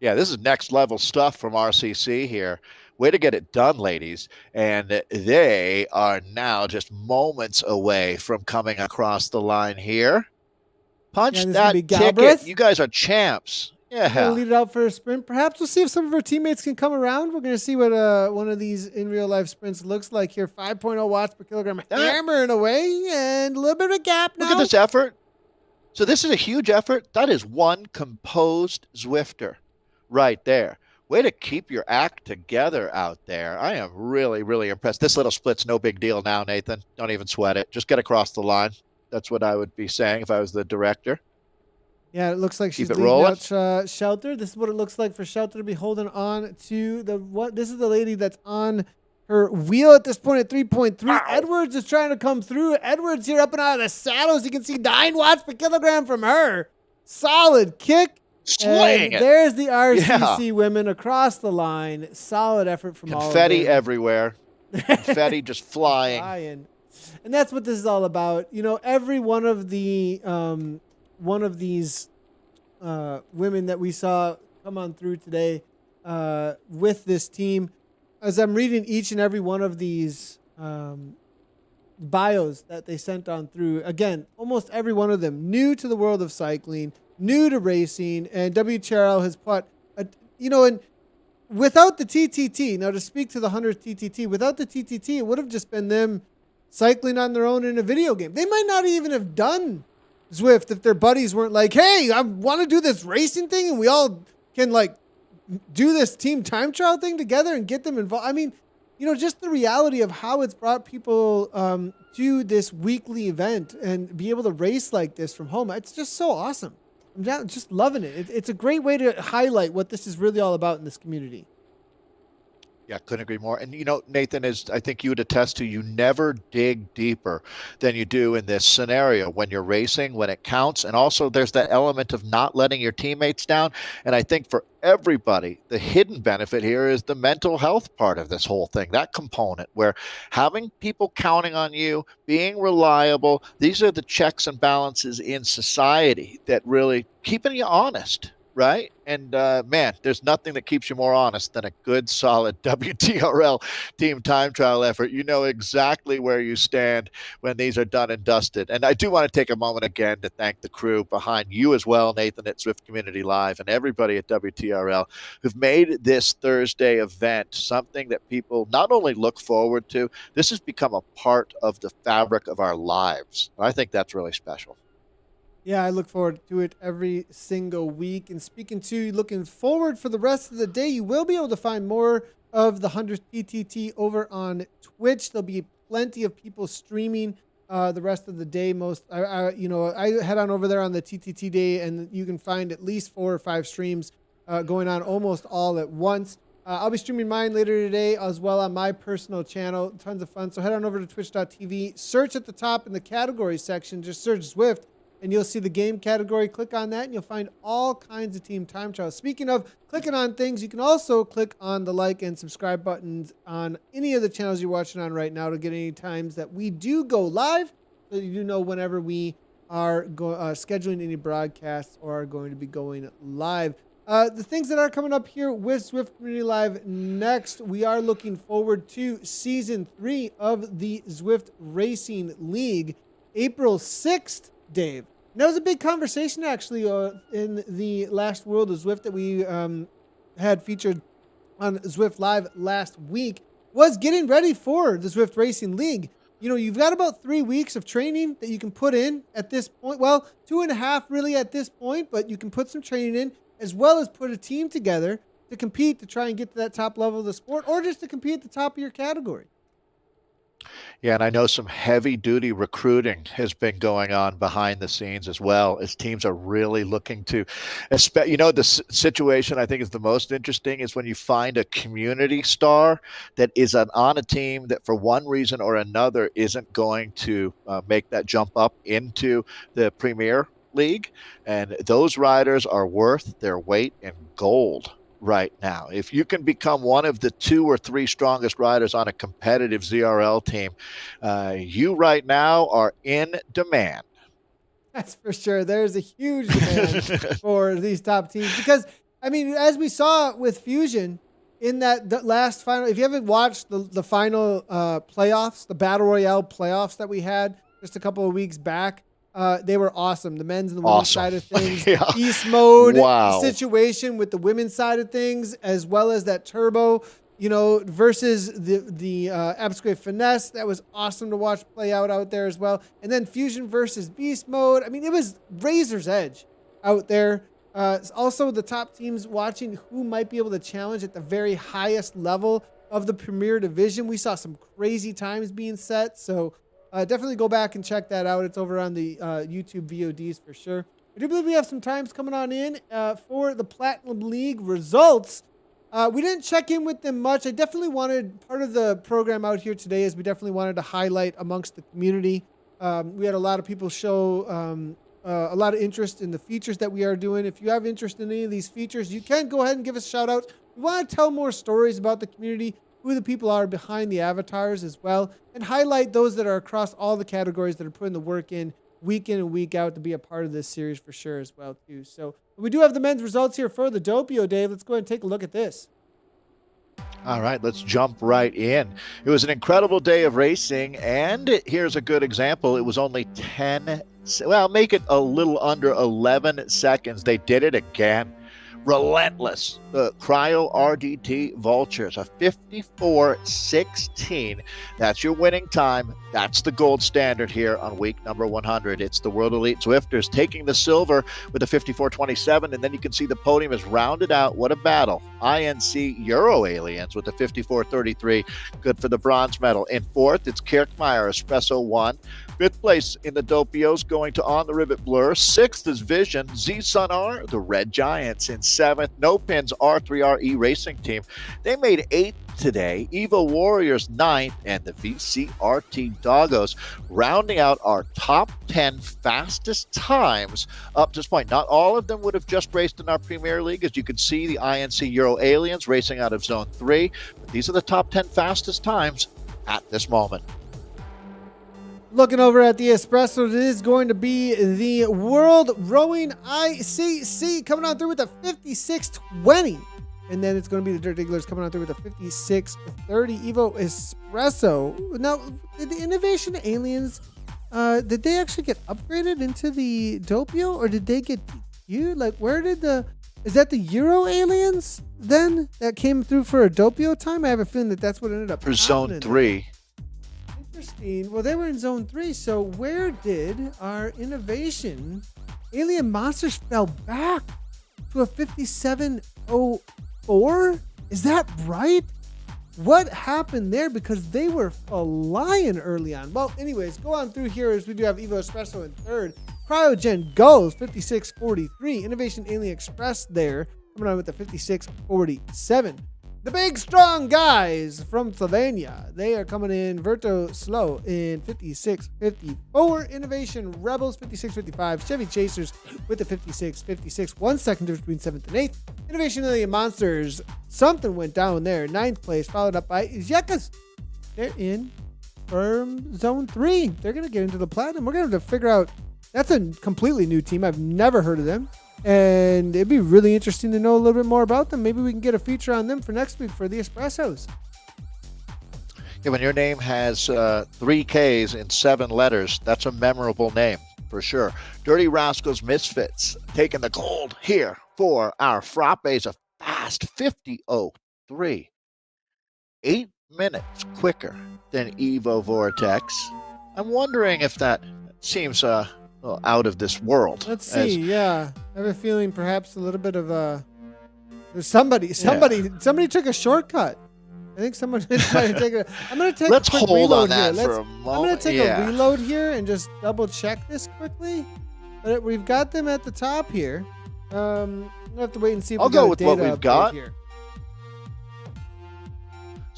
Yeah, this is next level stuff from RCC here. Way to get it done, ladies. And they are now just moments away from coming across the line here. Yeah, Punch this is going to that be ticket. Galbraith. You guys are champs. We're going to Yeah. lead it out for a sprint. Perhaps we'll see if some of our teammates can come around. We're going to see what one of these in real life sprints looks like here. 5.0 watts per kilogram, hammering away, and a little bit of a gap now. Look at this effort. So this is a huge effort. That is one composed Zwifter right there. Way to keep your act together out there. I am really, really impressed. This little split's no big deal now, Nathan. Don't even sweat it. Just get across the line. That's what I would be saying if I was the director. Yeah, it looks like she's Keep it leading rolling. out Shelter. This is what it looks like for Shelter to be holding on to the what? This is the lady that's on her wheel at this point at 3.3. Wow. Edwards is trying to come through. Edwards here up and out of the saddles. You can see 9 watts per kilogram from her. Solid kick. Slaying it. There's the RCC women across the line. Solid effort from all of them. Confetti everywhere. Confetti just flying. And that's what this is all about. You know, every one of these women that we saw come on through today with this team, as I'm reading each and every one of these bios that they sent on through, again, almost every one of them new to the world of cycling, new to racing, and WTRL has put, and without the TTT, now to speak to the 100th TTT, without the TTT, it would have just been them cycling on their own in a video game. They might not even have done Zwift if their buddies weren't like, hey, I want to do this racing thing and we all can like do this team time trial thing together and get them involved. I mean, just the reality of how it's brought people to this weekly event and be able to race like this from home. It's just so awesome. I'm just loving it. It's a great way to highlight what this is really all about in this community. Yeah, couldn't agree more. And, Nathan, as I think you would attest to, you never dig deeper than you do in this scenario when you're racing, when it counts. And also there's that element of not letting your teammates down. And I think for everybody, the hidden benefit here is the mental health part of this whole thing, that component where having people counting on you, being reliable, these are the checks and balances in society that really keeping you honest. Right. And man, there's nothing that keeps you more honest than a good, solid WTRL team time trial effort. You know exactly where you stand when these are done and dusted. And I do want to take a moment again to thank the crew behind you as well, Nathan, at Swift Community Live, and everybody at WTRL who've made this Thursday event something that people not only look forward to, this has become a part of the fabric of our lives. I think that's really special. Yeah, I look forward to it every single week. And speaking to looking forward for the rest of the day, you will be able to find more of the 100th TTT over on Twitch. There'll be plenty of people streaming the rest of the day. I head on over there on the TTT day, and you can find at least 4 or 5 streams going on almost all at once. I'll be streaming mine later today as well on my personal channel. Tons of fun. So head on over to twitch.tv. Search at the top in the category section. Just search Zwift. And you'll see the game category. Click on that, and you'll find all kinds of team time trials. Speaking of clicking on things, you can also click on the like and subscribe buttons on any of the channels you're watching on right now to get any times that we do go live, so you know whenever we are scheduling any broadcasts or are going to be going live. The things that are coming up here with Swift Community Live next, we are looking forward to Season 3 of the Zwift Racing League, April 6th. Dave. And that was a big conversation, actually, in the last World of Zwift that we had featured on Zwift Live last week, was getting ready for the Zwift Racing League. You've got about 3 weeks of training that you can put in at this point. Well, 2.5 really at this point, but you can put some training in, as well as put a team together to compete to try and get to that top level of the sport, or just to compete at the top of your category. Yeah, and I know some heavy-duty recruiting has been going on behind the scenes as well, as teams are really looking to, the situation I think is the most interesting is when you find a community star that is on a team that for one reason or another isn't going to make that jump up into the Premier League, and those riders are worth their weight in gold. right now. If you can become one of the 2 or 3 strongest riders on a competitive ZRL team, you right now are in demand. That's for sure. There's a huge demand for these top teams because, I mean, as we saw with Fusion in that last final, if you haven't watched the final playoffs, the Battle Royale playoffs that we had just a couple of weeks back, they were awesome. The men's and the women's side of things, Yeah. Beast Mode Wow. situation with the women's side of things, as well as that Turbo, versus the Absquare Finesse. That was awesome to watch play out there as well. And then Fusion versus Beast Mode. I mean, it was razor's edge out there. Also, the top teams watching who might be able to challenge at the very highest level of the Premier Division. We saw some crazy times being set. So definitely go back and check that out. It's over on the YouTube VODs for sure. I do believe we have some times coming on in for the Platinum League results. We didn't check in with them much. I definitely wanted, part of the program out here today is we definitely wanted to highlight amongst the community. We had a lot of people show a lot of interest in the features that we are doing. If you have interest in any of these features, you can go ahead and give us a shout out. We want to tell more stories about the community, who the people are behind the avatars as well, and highlight those that are across all the categories that are putting the work in and week out to be a part of this series for sure as well too. So we do have the men's results here for the Doppio, Dave. Let's go ahead and take a look at this. All right, let's jump right in. It was an incredible day of racing, and here's a good example. It was only 10, well, make it a little under 11 seconds. They did it again. Relentless. The Cryo RDT Vultures, a 54.16. That's your winning time. That's the gold standard here on week number 100. It's the World Elite Swifters taking the silver with a 54.27, and then you can see the podium is rounded out. What a battle. INC Euro Aliens with a 54.33. Good for the bronze medal. In fourth, it's Kirkmeyer Espresso 1. Fifth place in the Doppios going to On the Rivet Blur. Sixth is Vision, Z Sun R, the Red Giants. In seventh, No Pins R3RE Racing Team. They made eighth today. Evo Warriors ninth, and the VCRT Doggos rounding out our top 10 fastest times up to this point. Not all of them would have just raced in our Premier League. As you can see, the INC Euro Aliens racing out of Zone 3. But these are the top 10 fastest times at this moment. Looking over at the Espresso, it is going to be the World Rowing ICC coming on through with a 56.20. And then it's going to be the Dirt Digglers coming on through with a 56.30 Evo Espresso. Now, did the Innovation Aliens, did they actually get upgraded into the Doppio, or did they get DQ? Like, where did is that the Euro Aliens then that came through for a Doppio time? I have a feeling that that's what ended up for Zone 3. Interesting. Well, they were in Zone 3, so where did our Innovation Alien Monsters fell back to a 57.04? Is that right? What happened there? Because they were flying early on. Well, anyways, go on through here as we do have Evo Espresso in third. Cryogen Goes 56.43. Innovation Alien Express there coming on with the 56.47. The big strong guys from Slovenia, they are coming in Verto Slow in 56.54. Innovation Rebels 56.55. Chevy Chasers with the 56.56. 1 second difference between 7th and 8th. Innovation Alien Monsters, something went down there. 9th place, followed up by Zekas. They're in firm Zone 3. They're going to get into the Platinum. We're going to have to figure out, that's a completely new team. I've never heard of them. And it'd be really interesting to know a little bit more about them. Maybe we can get a feature on them for next week for the Espressos. Yeah, when your name has 3 Ks in 7 letters, that's a memorable name for sure. Dirty Rascals Misfits taking the gold here for our Frappes, a fast 50.03. 8 minutes quicker than Evo Vortex. I'm wondering if that seems out of this world. Let's see. Yeah, I have a feeling perhaps a little bit of there's somebody took a shortcut. I think someone might have taken I'm going to take Let's a quick hold reload on that here. for a moment. I'm going to take a reload here and just double check this quickly. But we've got them at the top here. We'll have to wait and see if I'll we got go a with what data we've got. Here.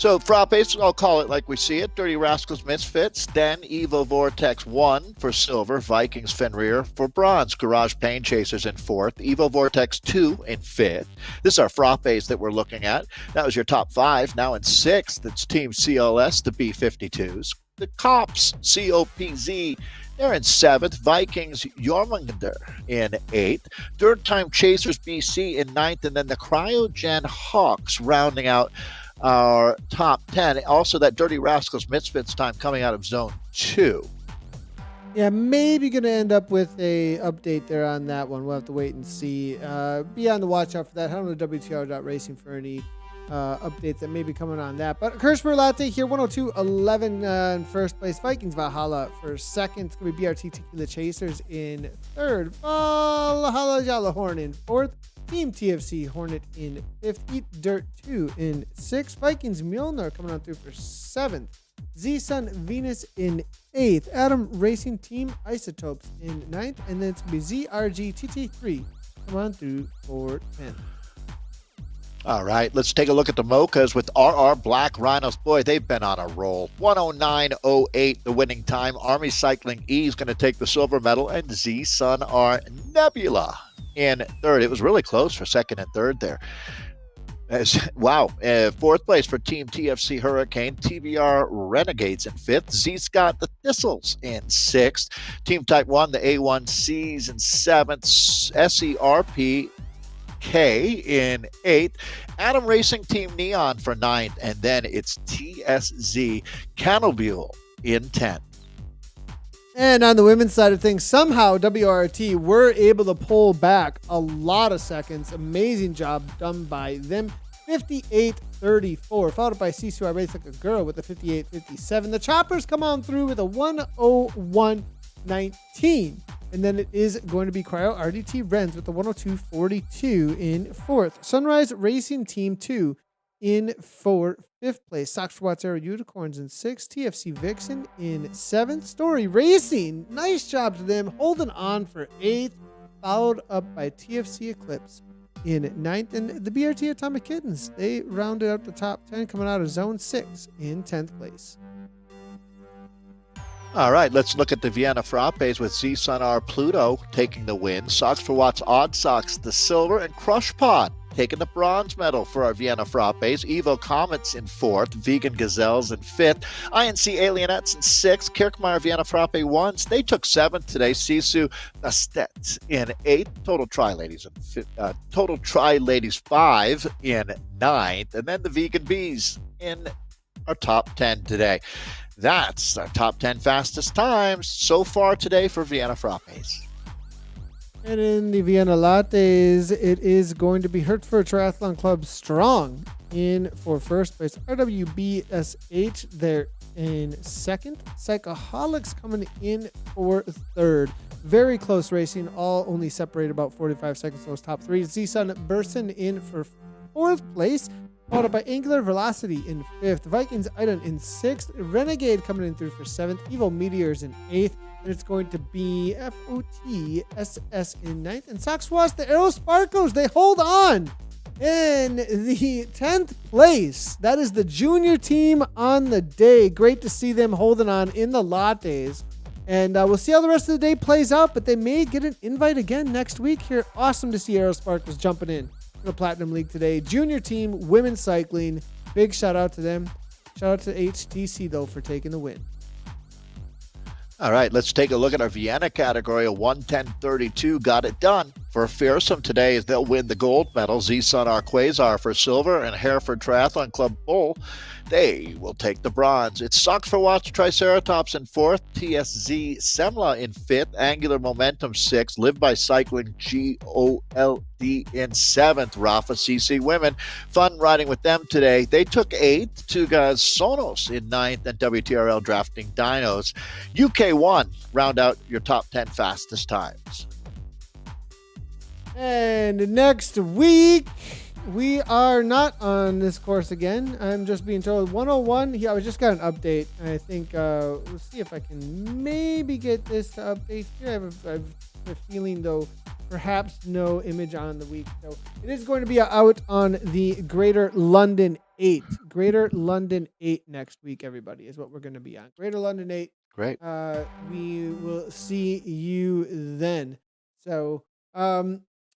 So Frappes, I'll call it like we see it. Dirty Rascals Misfits, then Evo Vortex 1 for silver, Vikings Fenrir for bronze, Garage Pain Chasers in fourth, Evo Vortex 2 in fifth. This is our Frappes that we're looking at. That was your top five. Now in sixth, it's Team CLS, the B-52s. The Cops, COPZ, they're in seventh. Vikings Jormungandr in eighth. Third Time Chasers BC in ninth. And then the Cryogen Hawks rounding out our top 10. Also, that Dirty Rascals Misfits time coming out of zone 2. Yeah, maybe going to end up with a update there on that one. We'll have to wait and see. Be on the watch out for that. Head on to WTRL.racing for any updates that may be coming on that. But Kirschberg Latte here, 102.11 in first place. Vikings Valhalla for second. It's going to be BRT Tequila Chasers in third. Valhalla Jalahorn in fourth. Team TFC Hornet in fifth. Eat Dirt 2 in sixth. Vikings Mjolnir coming on through for seventh. Z-Sun Venus in eighth. Adam Racing Team Isotopes in ninth. And then it's going to be ZRG TT3 come on through for 10th. All right, let's take a look at the Mochas with RR Black Rhinos. Boy, they've been on a roll. 109.08 the winning time. Army Cycling E is going to take the silver medal, and Z-Sun R Nebula in third. It was really close for second and third there. Fourth place for Team TFC Hurricane. TBR Renegades in fifth. Z-Scott the Thistles in sixth. Team Type 1, the A1Cs in seventh. SERP K in eighth. Adam Racing Team Neon for ninth. And then it's TSZ Cannibule in 10th. And on the women's side of things, somehow WRT were able to pull back a lot of seconds. Amazing job done by them. 58.34, followed by CCR Race Like a Girl with a 58.57. The Choppers come on through with a 101.19. And then it is going to be Cryo RDT Renz with the 102.42 in fourth. Sunrise Racing Team 2 in fifth place. Sox for Watts Aero Unicorns in sixth. TFC Vixen in seventh. Story Racing, nice job to them, holding on for eighth, followed up by TFC Eclipse in ninth. And the BRT Atomic Kittens, they rounded out the top 10, coming out of zone 6 in 10th place. All right, let's look at the Vienna Frappes with Z-Sun R Pluto taking the win. Sox for Watts Odd Sox the silver, and Crush Pod taking the bronze medal for our Vienna Frappes. Evo Comets in fourth. Vegan Gazelles in fifth. INC Alienettes in sixth. Kirkmeyer Vienna Frappe 1s. They took seventh today. Sisu Astets in eighth. Total Tri Ladies 5 in ninth. And then the Vegan Bees in our top 10 today. That's our top 10 fastest times so far today for Vienna Frappes. And in the Vienna Lattes, it is going to be Hertford Triathlon Club Strong in for first place. RWBSH, they're in second. Psychoholics coming in for third. Very close racing, all only separated about 45 seconds. Those top three. Z-Sun Burson in for fourth place, followed up by Angular Velocity in fifth. Vikings Idon in sixth. Renegade coming in through for seventh. Evil Meteors in eighth. And it's going to be FOTSS in ninth. And Soxwas, the Aerosparkles, they hold on in the 10th place. That is the junior team on the day. Great to see them holding on in the lattes. And we'll see how the rest of the day plays out, but they may get an invite again next week here. Awesome to see Aerosparkles jumping in the Platinum League today. Junior team, women's cycling. Big shout out to them. Shout out to HTC, though, for taking the win. All right, let's take a look at our Vienna category. A 110.32 got it done. For Fearsome today, they'll win the gold medal. Z-Sun R Quasar for silver, and Hereford Triathlon Club Bull, they will take the bronze. It's Sox for Watts Triceratops in fourth, TSZ Semla in fifth, Angular Momentum sixth, Live by Cycling GOLD in seventh, Rafa CC Women. Fun riding with them today. They took eighth, Two Guys Sonos in ninth, and WTRL Drafting Dinos. UK1 round out your top 10 fastest times. And next week, we are not on this course again. I'm just being told 101. Yeah, I just got an update. I think we'll see if I can maybe get this to update here. I have a feeling, though, perhaps no image on the week. So it is going to be out on the Greater London 8, Greater London 8 next week, everybody, is what we're going to be on. Greater London 8. Great. We will see you then. So,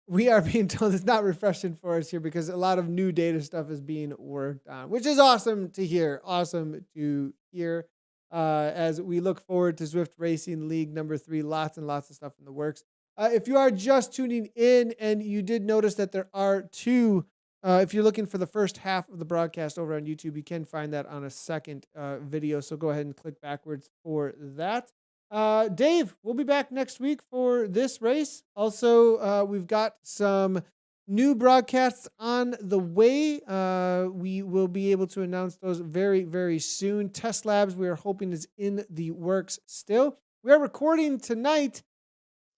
we are being told it's not refreshing for us here because a lot of new data stuff is being worked on, which is awesome to hear. Awesome to hear. As we look forward to Swift Racing League number 3, lots and lots of stuff in the works. If you are just tuning in and you did notice that there are 2, if you're looking for the first half of the broadcast over on YouTube, you can find that on a second video. So go ahead and click backwards for that. Dave, we'll be back next week for this race. Also, we've got some new broadcasts on the way. We will be able to announce those very, very soon. Test Labs, we are hoping, is in the works still. We are recording tonight,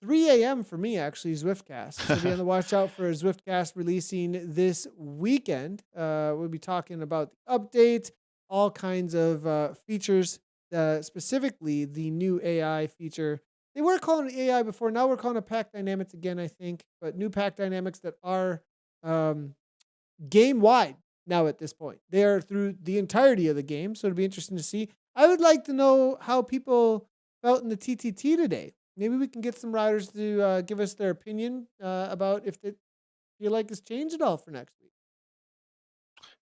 3 a.m. for me, actually, Zwiftcast. So be on the watch out for a Zwiftcast releasing this weekend. We'll be talking about the update, all kinds of features, specifically the new AI feature. They were calling it AI before. Now we're calling it pack dynamics again, I think. But new pack dynamics that are game-wide now at this point. They are through the entirety of the game, so it'll be interesting to see. I would like to know how people felt in the TTT today. Maybe we can get some riders to give us their opinion about if they feel like it's changed at all for next week.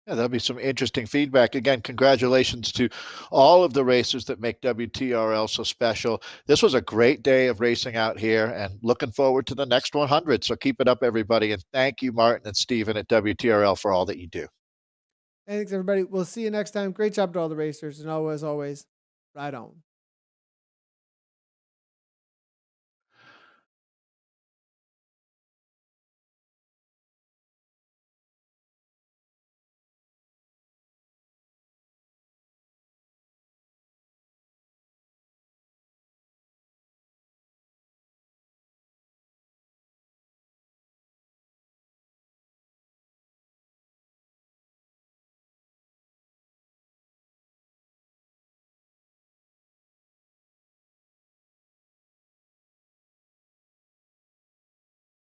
Yeah, that'll be some interesting feedback. Again, congratulations to all of the racers that make WTRL so special. This was a great day of racing out here and looking forward to the next 100. So keep it up, everybody. And thank you, Martin and Steven at WTRL, for all that you do. Thanks, everybody. We'll see you next time. Great job to all the racers. And always, ride on.